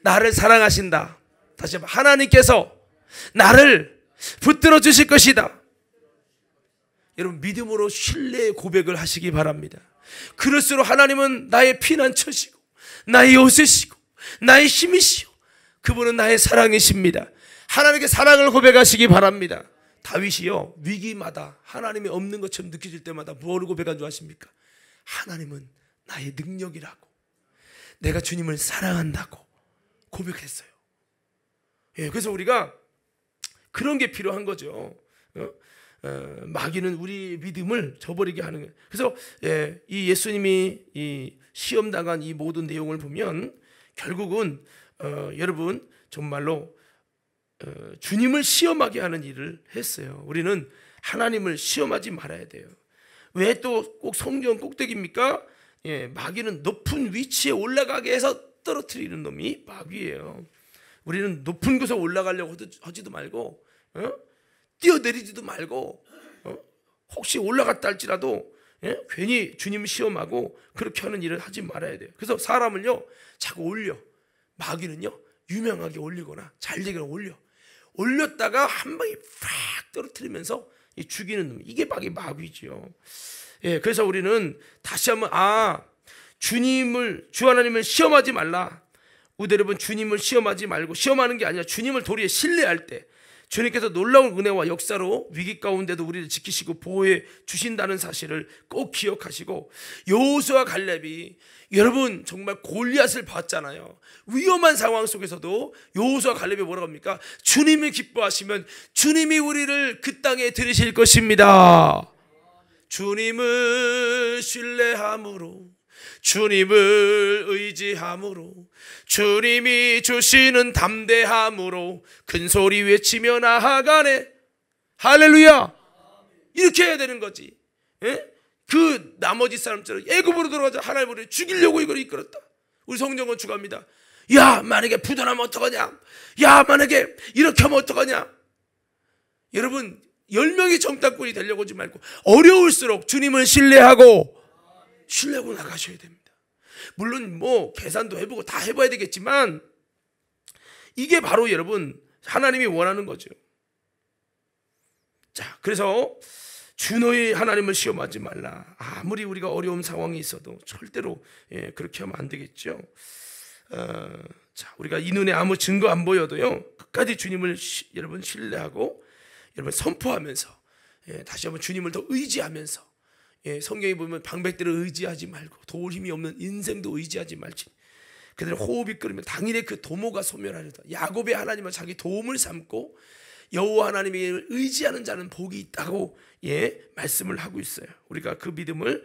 S1: 나를 사랑하신다. 다시 한번, 하나님께서 나를 붙들어 주실 것이다. 여러분 믿음으로 신뢰의 고백을 하시기 바랍니다. 그럴수록 하나님은 나의 피난처시고 나의 요새시고 나의 힘이시오. 그분은 나의 사랑이십니다. 하나님께 사랑을 고백하시기 바랍니다. 다윗이요, 위기마다 하나님이 없는 것처럼 느껴질 때마다 뭐를 고백한 줄 아십니까? 하나님은 나의 능력이라고, 내가 주님을 사랑한다고 고백했어요. 예, 그래서 우리가 그런 게 필요한 거죠. 마귀는 우리 믿음을 저버리게 하는 거예요. 그래서 이 예수님이 이 시험 당한 이 모든 내용을 보면 결국은 여러분 정말로 주님을 시험하게 하는 일을 했어요. 우리는 하나님을 시험하지 말아야 돼요. 왜 또 꼭 성경 꼭대기입니까? 마귀는 높은 위치에 올라가게 해서 떨어뜨리는 놈이 마귀예요. 우리는 높은 곳에 올라가려고 하지도 말고 뛰어내리지도 말고 혹시 올라갔다 할지라도 괜히 주님 시험하고 그렇게 하는 일을 하지 말아야 돼요. 그래서 사람을요 자꾸 올려, 마귀는요 유명하게 올리거나 잘되게 올렸다가 한 방에 팍 떨어뜨리면서 죽이는 놈, 이게 마귀죠. 예, 그래서 우리는 다시 한번 주 하나님을 시험하지 말라. 우리 여러분, 주님을 시험하지 말고, 시험하는 게 아니라 주님을 도리어 신뢰할 때, 주님께서 놀라운 은혜와 역사로 위기 가운데도 우리를 지키시고 보호해 주신다는 사실을 꼭 기억하시고, 여호수아와 갈렙이 여러분 정말 골리앗을 봤잖아요. 위험한 상황 속에서도 여호수아와 갈렙이 뭐라고 합니까? 주님을 기뻐하시면 주님이 우리를 그 땅에 들이실 것입니다. 주님을 신뢰함으로, 주님을 의지함으로, 주님이 주시는 담대함으로 큰 소리 외치며 나아가네. 할렐루야. 이렇게 해야 되는 거지. 예? 그 나머지 사람처럼 애굽으로 들어가자 하나님 우리를 죽이려고 이걸 이끌었다. 우리 성경은 주갑니다. 야, 만약에 부도나면 어떡하냐, 야, 만약에 이렇게 하면 어떡하냐. 여러분, 10명이 정탐꾼이 되려고 하지 말고 어려울수록 주님을 신뢰하고 나가셔야 됩니다. 물론 뭐 계산도 해보고 다 해봐야 되겠지만, 이게 바로 여러분 하나님이 원하는 거죠. 자, 그래서 주 너희 하나님을 시험하지 말라. 아무리 우리가 어려운 상황이 있어도 절대로 그렇게 하면 안 되겠죠. 자, 우리가 이 눈에 아무 증거 안 보여도요, 끝까지 주님을 여러분 신뢰하고 여러분 선포하면서, 다시 한번 주님을 더 의지하면서, 성경에 보면 방백들을 의지하지 말고 도울 힘이 없는 인생도 의지하지 말지. 그들은 호흡이 끓으면 당일에 그 도모가 소멸하리로다. 야곱의 하나님은 자기 도움을 삼고 여호와 하나님을 의지하는 자는 복이 있다고 말씀을 하고 있어요. 우리가 그 믿음을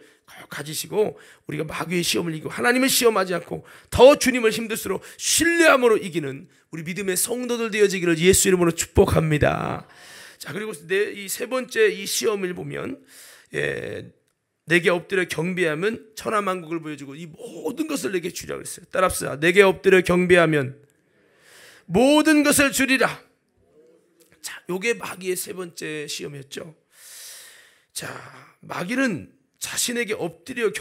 S1: 가지시고 우리가 마귀의 시험을 이기고 하나님을 시험하지 않고 더 주님을 힘들수록 신뢰함으로 이기는 우리 믿음의 성도들 되어지기를 예수 이름으로 축복합니다. 자, 그리고 이 세 번째 이 시험을 보면, 내게 엎드려 경배하면 천하만국을 보여주고 이 모든 것을 내게 주리라 그랬어요. 따라합시다. 내게 엎드려 경배하면 모든 것을 주리라. 자, 요게 마귀의 세 번째 시험이었죠. 자, 마귀는 자신에게 엎드리면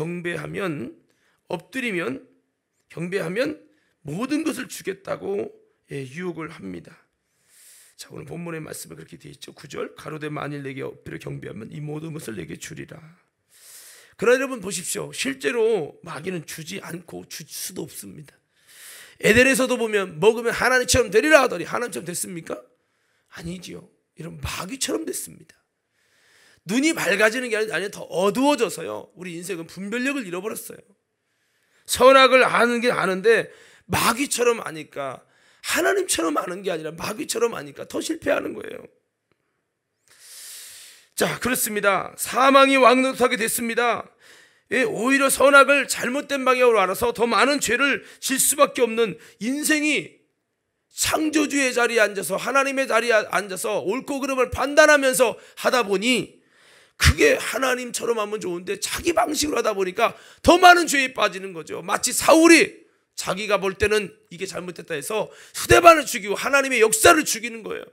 S1: 경배하면 모든 것을 주겠다고 유혹을 합니다. 자, 오늘 본문의 말씀에 그렇게 되어 있죠. 9절, 가로되 만일 내게 엎드려 경배하면 이 모든 것을 내게 주리라. 그러나 여러분 보십시오. 실제로 마귀는 주지 않고 줄 수도 없습니다. 에덴에서도 보면 먹으면 하나님처럼 되리라 하더니 하나님처럼 됐습니까? 아니지요. 이런 마귀처럼 됐습니다. 눈이 밝아지는 게 아니라 더 어두워져서요, 우리 인생은 분별력을 잃어버렸어요. 선악을 아는 게 아는데 마귀처럼 아니까, 하나님처럼 아는 게 아니라 마귀처럼 아니까 더 실패하는 거예요. 자, 그렇습니다. 사망이 왕노릇하게 됐습니다. 오히려 선악을 잘못된 방향으로 알아서 더 많은 죄를 질 수밖에 없는 인생이 창조주의 자리에 앉아서, 하나님의 자리에 앉아서 옳고 그름을 판단하면서 하다 보니, 그게 하나님처럼 하면 좋은데 자기 방식으로 하다 보니까 더 많은 죄에 빠지는 거죠. 마치 사울이 자기가 볼 때는 이게 잘못됐다 해서 스데반을 죽이고 하나님의 역사를 죽이는 거예요.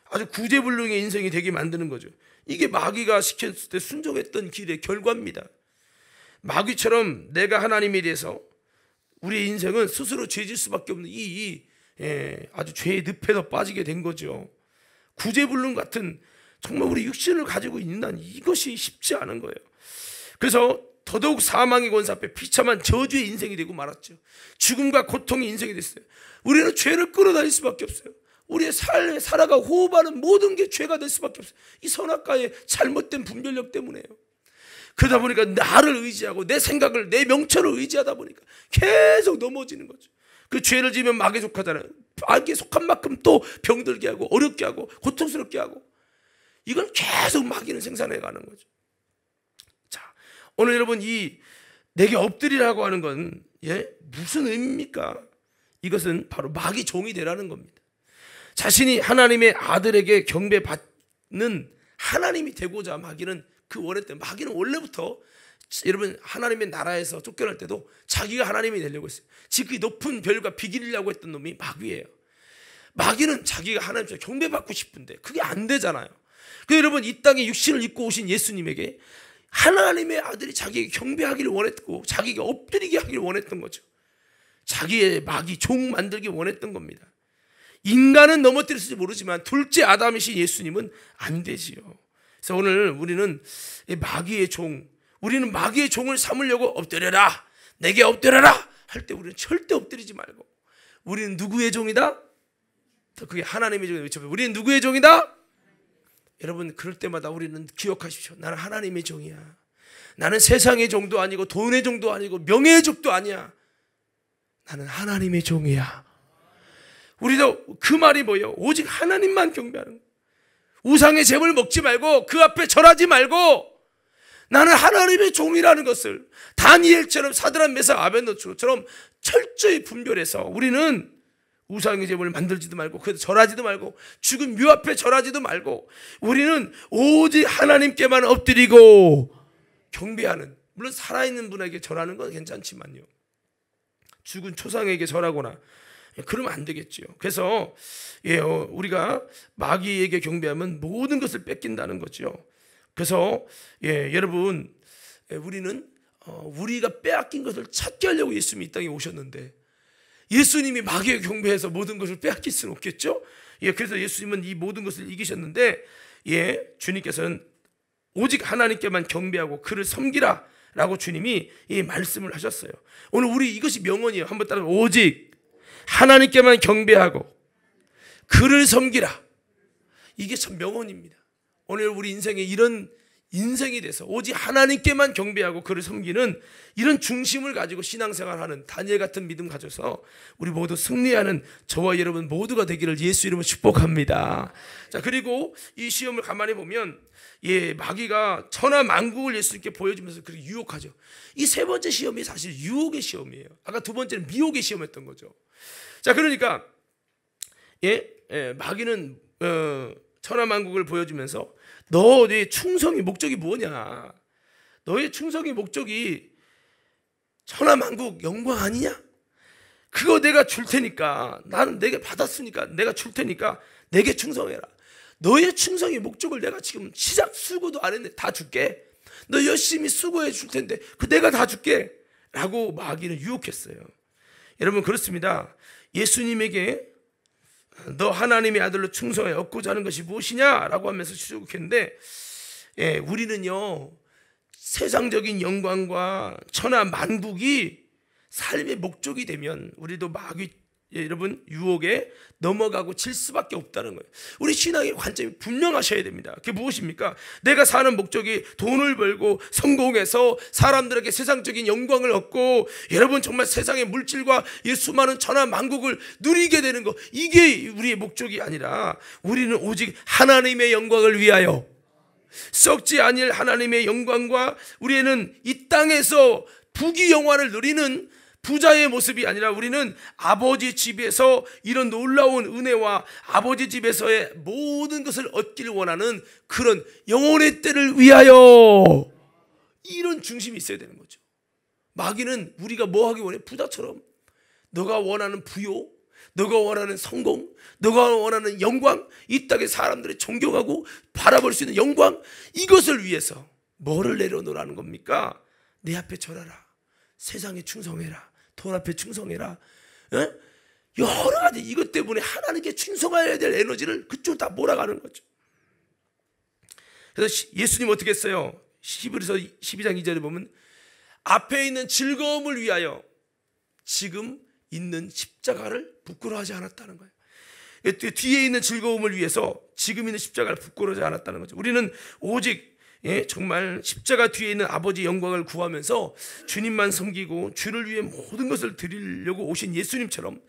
S1: 아주 구제불능의 인생이 되게 만드는 거죠. 이게 마귀가 시켰을 때 순종했던 길의 결과입니다. 마귀처럼 내가 하나님에 대해서 우리의 인생은 스스로 죄질 수밖에 없는 아주 죄의 늪에서 빠지게 된 거죠. 구제불능 같은, 정말 우리 육신을 가지고 있는 이것이 쉽지 않은 거예요. 그래서 더더욱 사망의 권세 앞에 비참한 저주의 인생이 되고 말았죠. 죽음과 고통의 인생이 됐어요. 우리는 죄를 끌어다닐 수밖에 없어요. 우리의 삶에 살아가 호흡하는 모든 게 죄가 될 수밖에 없어요. 이 선악과의 잘못된 분별력 때문에요. 그러다 보니까 나를 의지하고 내 생각을, 내 명철을 의지하다 보니까 계속 넘어지는 거죠. 그 죄를 지으면 마귀에 속하잖아요. 마귀에 속한 만큼 또 병들게 하고 어렵게 하고 고통스럽게 하고, 이걸 계속 마귀는 생산해 가는 거죠. 자, 오늘 여러분 이 내게 엎드리라고 하는 건 무슨 의미입니까? 이것은 바로 마귀 종이 되라는 겁니다. 자신이 하나님의 아들에게 경배받는 하나님이 되고자 마귀는 그 원했던, 마귀는 원래부터 여러분 하나님의 나라에서 쫓겨날 때도 자기가 하나님이 되려고 했어요. 지극히 높은 별과 비기려고 했던 놈이 마귀예요. 마귀는 자기가 하나님처럼 경배받고 싶은데 그게 안 되잖아요. 그 여러분 이 땅에 육신을 입고 오신 예수님에게 하나님의 아들이 자기에게 경배하기를 원했고 자기에게 엎드리게 하기를 원했던 거죠. 자기의 마귀 종 만들기 원했던 겁니다. 인간은 넘어뜨릴지 모르지만 둘째 아담이신 예수님은 안 되지요. 그래서 오늘 우리는 마귀의 종, 우리는 마귀의 종을 삼으려고 엎드려라, 내게 엎드려라 할 때 우리는 절대 엎드리지 말고, 우리는 누구의 종이다? 그게 하나님의 종이다 외쳐보세요. 우리는 누구의 종이다? 여러분 그럴 때마다 우리는 기억하십시오. 나는 하나님의 종이야. 나는 세상의 종도 아니고 돈의 종도 아니고 명예의 종도 아니야. 나는 하나님의 종이야. 우리도 그 말이 뭐예요? 오직 하나님만 경배하는 거예요. 우상의 재물 먹지 말고 그 앞에 절하지 말고 나는 하나님의 종이라는 것을 다니엘처럼 사드락 메삭 아벳노고처럼 철저히 분별해서 우리는 우상의 제물을 만들지도 말고 그래도 절하지도 말고 죽은 묘 앞에 절하지도 말고 우리는 오직 하나님께만 엎드리고 경배하는, 물론 살아있는 분에게 절하는 건 괜찮지만요, 죽은 초상에게 절하거나 그러면 안 되겠죠. 그래서 우리가 마귀에게 경배하면 모든 것을 뺏긴다는 거죠. 그래서 여러분 우리는 우리가 빼앗긴 것을 찾게 하려고 예수님이 이 땅에 오셨는데 예수님이 마귀에 경배해서 모든 것을 빼앗길 수는 없겠죠. 그래서 예수님은 이 모든 것을 이기셨는데 주님께서는 오직 하나님께만 경배하고 그를 섬기라 라고 주님이 이 말씀을 하셨어요. 오늘 우리 이것이 명언이에요. 한번 따라 오직 하나님께만 경배하고 그를 섬기라. 이게 참 명언입니다. 오늘 우리 인생에 이런 인생이 돼서 오직 하나님께만 경배하고 그를 섬기는 이런 중심을 가지고 신앙생활하는 다니엘 같은 믿음 가져서 우리 모두 승리하는 저와 여러분 모두가 되기를 예수 이름으로 축복합니다. 자, 그리고 이 시험을 가만히 보면 마귀가 천하 만국을 예수님께 보여주면서 그렇게 유혹하죠. 이 세 번째 시험이 사실 유혹의 시험이에요. 아까 두 번째는 미혹의 시험이었던 거죠. 자, 그러니까 마귀는 천하 만국을 보여주면서 너의 충성이 목적이 뭐냐? 너의 충성이 목적이 천하 만국 영광 아니냐? 그거 내가 줄 테니까, 나는 내게 받았으니까 내가 줄 테니까 내게 충성해라. 너의 충성의 목적을 내가 지금 시작 수고도 안 했는데 다 줄게. 너 열심히 수고해 줄 텐데 그 내가 다 줄게 라고 마귀는 유혹했어요. 여러분 그렇습니다. 예수님에게 너 하나님의 아들로 충성해 얻고자 하는 것이 무엇이냐라고 하면서 유혹했는데 우리는요 세상적인 영광과 천하 만국이 삶의 목적이 되면 우리도 마귀 여러분 유혹에 넘어가고 질 수밖에 없다는 거예요. 우리 신앙의 관점이 분명하셔야 됩니다. 그게 무엇입니까? 내가 사는 목적이 돈을 벌고 성공해서 사람들에게 세상적인 영광을 얻고 여러분 정말 세상의 물질과 이 수많은 천하 만국을 누리게 되는 거, 이게 우리의 목적이 아니라 우리는 오직 하나님의 영광을 위하여 썩지 아니할 하나님의 영광과 우리는 이 땅에서 부귀영화를 누리는 부자의 모습이 아니라 우리는 아버지 집에서 이런 놀라운 은혜와 아버지 집에서의 모든 것을 얻기를 원하는 그런 영혼의 때를 위하여, 이런 중심이 있어야 되는 거죠. 마귀는 우리가 뭐 하기 원해? 부자처럼 너가 원하는 부요, 너가 원하는 성공, 너가 원하는 영광, 이 땅에 사람들이 존경하고 바라볼 수 있는 영광, 이것을 위해서 뭐를 내려놓으라는 겁니까? 내 앞에 절하라, 세상에 충성해라, 돈 앞에 충성해라, 여러 가지 이것 때문에 하나님께 충성해야 될 에너지를 그쪽 다 몰아가는 거죠. 그래서 예수님 어떻게 했어요? 히브리서 12장 2절에 보면 앞에 있는 즐거움을 위하여 지금 있는 십자가를 부끄러워하지 않았다는 거예요. 뒤에 있는 즐거움을 위해서 지금 있는 십자가를 부끄러워하지 않았다는 거죠. 우리는 오직 정말 십자가 뒤에 있는 아버지 영광을 구하면서 주님만 섬기고 주를 위해 모든 것을 드리려고 오신 예수님처럼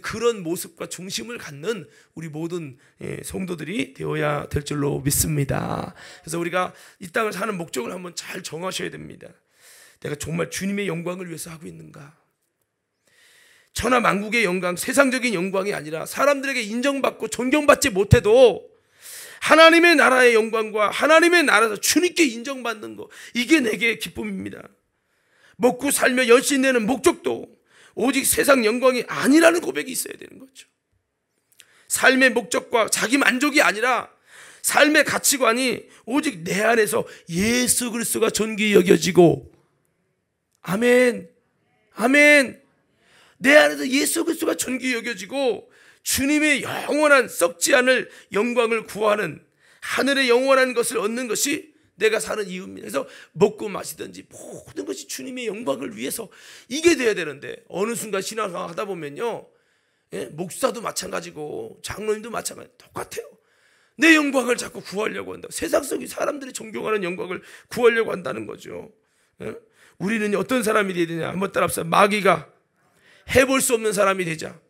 S1: 그런 모습과 중심을 갖는 우리 모든 성도들이 되어야 될 줄로 믿습니다. 그래서 우리가 이 땅을 사는 목적을 한번 잘 정하셔야 됩니다. 내가 정말 주님의 영광을 위해서 하고 있는가? 천하 만국의 영광, 세상적인 영광이 아니라 사람들에게 인정받고 존경받지 못해도 하나님의 나라의 영광과 하나님의 나라에서 주님께 인정받는 것, 이게 내게 기쁨입니다. 먹고 살며 연신내는 목적도 오직 세상 영광이 아니라는 고백이 있어야 되는 거죠. 삶의 목적과 자기 만족이 아니라 삶의 가치관이 오직 내 안에서 예수 그리스도가 존귀히 여겨지고, 아멘, 아멘, 내 안에서 예수 그리스도가 존귀히 여겨지고 주님의 영원한 썩지 않을 영광을 구하는 하늘의 영원한 것을 얻는 것이 내가 사는 이유입니다. 그래서 먹고 마시든지 모든 것이 주님의 영광을 위해서 이게 돼야 되는데 어느 순간 신앙생활 하다 보면요 목사도 마찬가지고 장로님도 마찬가지, 똑같아요. 내 영광을 자꾸 구하려고 한다. 세상 속의 사람들이 존경하는 영광을 구하려고 한다는 거죠. 우리는 어떤 사람이 되야 되냐? 한번 따라합시다. 마귀가 해볼 수 없는 사람이 되자.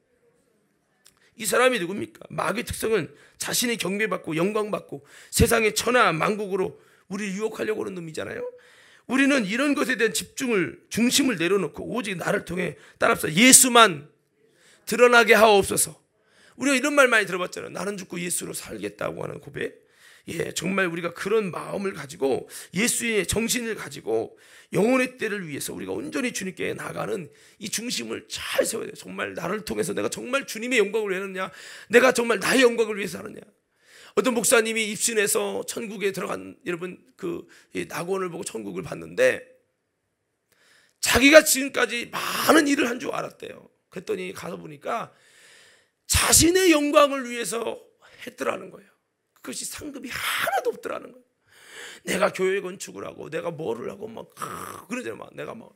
S1: 이 사람이 누굽니까? 마귀의 특성은 자신이 경배받고 영광받고 세상의 천하 만국으로 우리를 유혹하려고 하는 놈이잖아요. 우리는 이런 것에 대한 중심을 내려놓고 오직 나를 통해 따라합시다. 예수만 드러나게 하옵소서. 우리가 이런 말 많이 들어봤잖아요. 나는 죽고 예수로 살겠다고 하는 고백. 정말 우리가 그런 마음을 가지고 예수의 정신을 가지고 영혼의 때를 위해서 우리가 온전히 주님께 나가는 이 중심을 잘 세워야 돼요. 정말 나를 통해서 내가 정말 주님의 영광을 왜 하느냐, 내가 정말 나의 영광을 위해서 하느냐. 어떤 목사님이 입신해서 천국에 들어간, 여러분 그 낙원을 보고 천국을 봤는데 자기가 지금까지 많은 일을 한 줄 알았대요. 그랬더니 가서 보니까 자신의 영광을 위해서 했더라는 거예요. 그것이 상급이 하나도 없더라는 거예요. 내가 교회 건축을 하고 내가 뭐를 하고 막 그러잖아요. 막 내가 막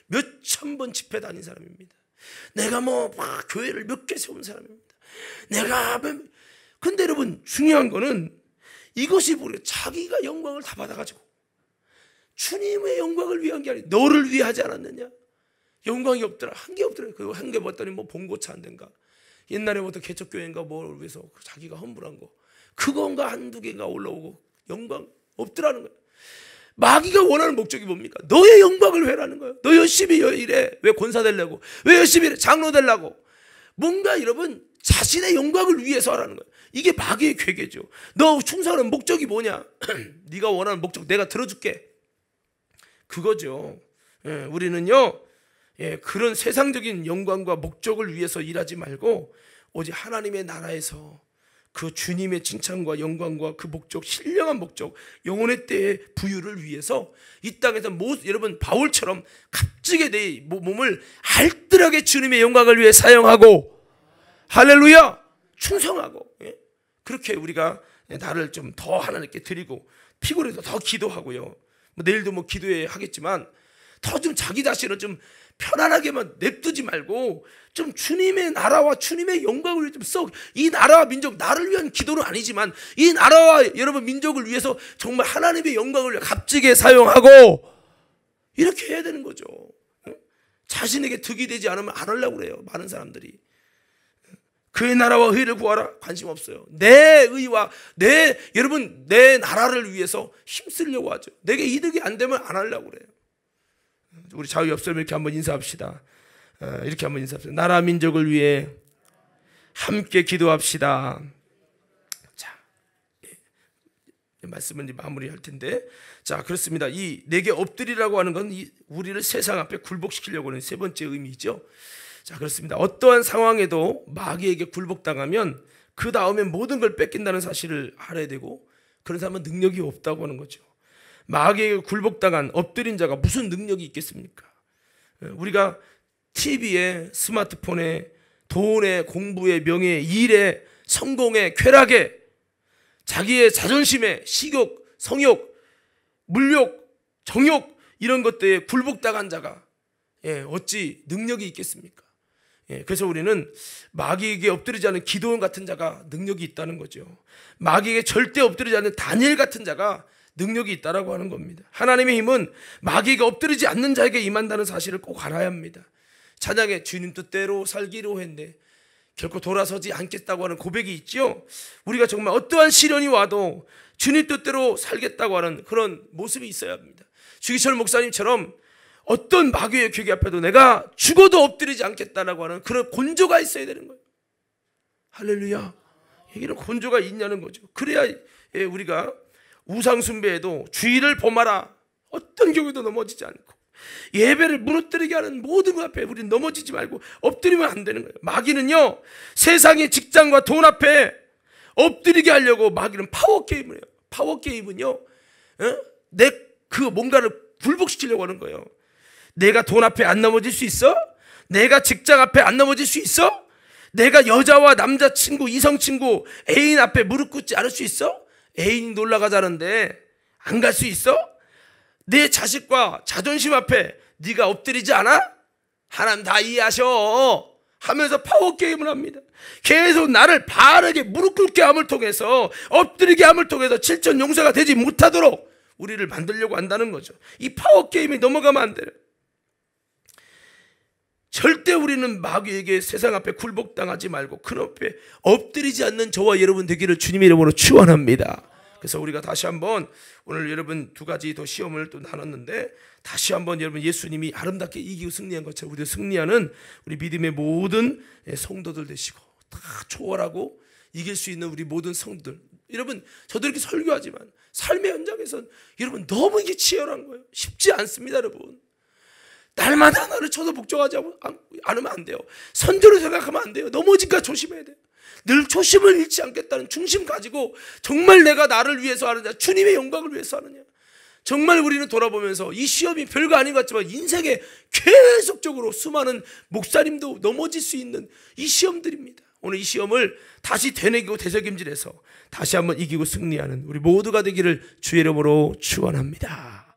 S1: 몇천 번 집회 다닌 사람입니다. 내가 막 교회를 몇 개 세운 사람입니다. 근데 여러분 중요한 거는 이것이 뭐래요? 자기가 영광을 다 받아가지고 주님의 영광을 위한 게 아니라 너를 위해 하지 않았느냐? 영광이 없더라. 한 개 없더라. 그거 한 개 봤더니 뭐 봉고차 한 대인가, 옛날에부터 개척교회인가 뭘 위해서 자기가 헌물한 거, 그건가 한두 개가 올라오고 영광 없더라는 거예요. 마귀가 원하는 목적이 뭡니까? 너의 영광을 회라는 거예요. 너 열심히 일해. 왜 권사 되려고? 왜 열심히 일해? 장로 되려고? 뭔가 여러분 자신의 영광을 위해서 하라는 거예요. 이게 마귀의 괴계죠. 너 충성하는 목적이 뭐냐? 네가 원하는 목적 내가 들어줄게. 그거죠. 우리는요 그런 세상적인 영광과 목적을 위해서 일하지 말고 오직 하나님의 나라에서 그 주님의 칭찬과 영광과 그 목적, 신령한 목적, 영혼의 때의 부유를 위해서 이 땅에서 여러분 바울처럼 값지게 내 몸을 알뜰하게 주님의 영광을 위해 사용하고, 할렐루야, 충성하고, 그렇게 우리가 나를 좀 더 하나님께 드리고 피곤해도 더 기도하고요. 내일도 뭐 기도해 하겠지만 더 좀 자기 자신을 좀 편안하게만 냅두지 말고 좀 주님의 나라와 주님의 영광을 위해 좀 이 나라와 민족, 나를 위한 기도는 아니지만 이 나라와 여러분 민족을 위해서 정말 하나님의 영광을 값지게 사용하고 이렇게 해야 되는 거죠. 자신에게 득이 되지 않으면 안 하려고 그래요. 많은 사람들이. 그의 나라와 의를 구하라, 관심 없어요. 내 의와 여러분 내 나라를 위해서 힘쓰려고 하죠. 내게 이득이 안 되면 안 하려고 그래요. 우리 좌우 옆사람 이렇게 한번 인사합시다. 이렇게 한번 인사합시다. 나라 민족을 위해 함께 기도합시다. 자, 말씀은 이제 마무리할 텐데, 자 그렇습니다. 이 내게 엎드리라고 하는 건 우리를 세상 앞에 굴복시키려고 하는 세 번째 의미죠. 자 그렇습니다. 어떠한 상황에도 마귀에게 굴복당하면 그 다음에 모든 걸 뺏긴다는 사실을 알아야 되고, 그런 사람은 능력이 없다고 하는 거죠. 마귀에게 굴복당한 엎드린 자가 무슨 능력이 있겠습니까? 우리가 TV에, 스마트폰에, 돈에, 공부에, 명예에, 일에, 성공에, 쾌락에, 자기의 자존심에, 식욕, 성욕, 물욕, 정욕 이런 것들에 굴복당한 자가 어찌 능력이 있겠습니까? 그래서 우리는 마귀에게 엎드리지 않는 기도원 같은 자가 능력이 있다는 거죠. 마귀에게 절대 엎드리지 않는 다니엘 같은 자가 능력이 있다라고 하는 겁니다. 하나님의 힘은 마귀가 엎드리지 않는 자에게 임한다는 사실을 꼭 알아야 합니다. 찬양에 주님 뜻대로 살기로 했네, 결코 돌아서지 않겠다고 하는 고백이 있죠. 우리가 정말 어떠한 시련이 와도 주님 뜻대로 살겠다고 하는 그런 모습이 있어야 합니다. 주기철 목사님처럼 어떤 마귀의 괴계 앞에도 내가 죽어도 엎드리지 않겠다라고 하는 그런 곤조가 있어야 되는 거예요. 할렐루야. 이런 곤조가 있냐는 거죠. 그래야 우리가 우상숭배에도 주의를 범하라, 어떤 경우에도 넘어지지 않고 예배를 무너뜨리게 하는 모든 것 앞에 우리는 넘어지지 말고 엎드리면 안 되는 거예요. 마귀는요 세상의 직장과 돈 앞에 엎드리게 하려고 마귀는 파워게임을 해요. 파워게임은요 내 그 뭔가를 굴복시키려고 하는 거예요. 내가 돈 앞에 안 넘어질 수 있어? 내가 직장 앞에 안 넘어질 수 있어? 내가 여자와 남자친구, 이성친구, 애인 앞에 무릎 꿇지 않을 수 있어? 애인이 놀러 가자는데 안 갈 수 있어? 내 자식과 자존심 앞에 네가 엎드리지 않아? 하나님 다 이해하셔. 하면서 파워게임을 합니다. 계속 나를 바르게 무릎 꿇게 함을 통해서, 엎드리게 함을 통해서 7천 용사가 되지 못하도록 우리를 만들려고 한다는 거죠. 이 파워게임에 넘어가면 안 돼요. 절대 우리는 마귀에게 세상 앞에 굴복당하지 말고 그 앞에 엎드리지 않는 저와 여러분 되기를 주님의 이름으로 축원합니다. 그래서 우리가 다시 한번 오늘 여러분 두 가지 더 시험을 또 나눴는데, 다시 한번 여러분 예수님이 아름답게 이기고 승리한 것처럼 우리도 승리하는 우리 믿음의 모든 성도들 되시고, 다 초월하고 이길 수 있는 우리 모든 성도들. 여러분, 저도 이렇게 설교하지만 삶의 현장에선 여러분 너무 이게 치열한 거예요. 쉽지 않습니다, 여러분. 날마다 나를 쳐서 복종하지 않으면 안 돼요. 선조로 생각하면 안 돼요. 넘어질까 조심해야 돼요. 늘 초심을 잃지 않겠다는 중심 가지고, 정말 내가 나를 위해서 하느냐, 주님의 영광을 위해서 하느냐. 정말 우리는 돌아보면서 이 시험이 별거 아닌 것 같지만 인생에 계속적으로 수많은 목사님도 넘어질 수 있는 이 시험들입니다. 오늘 이 시험을 다시 되뇌기고 되새김질해서 다시 한번 이기고 승리하는 우리 모두가 되기를 주의 이름으로 축원합니다.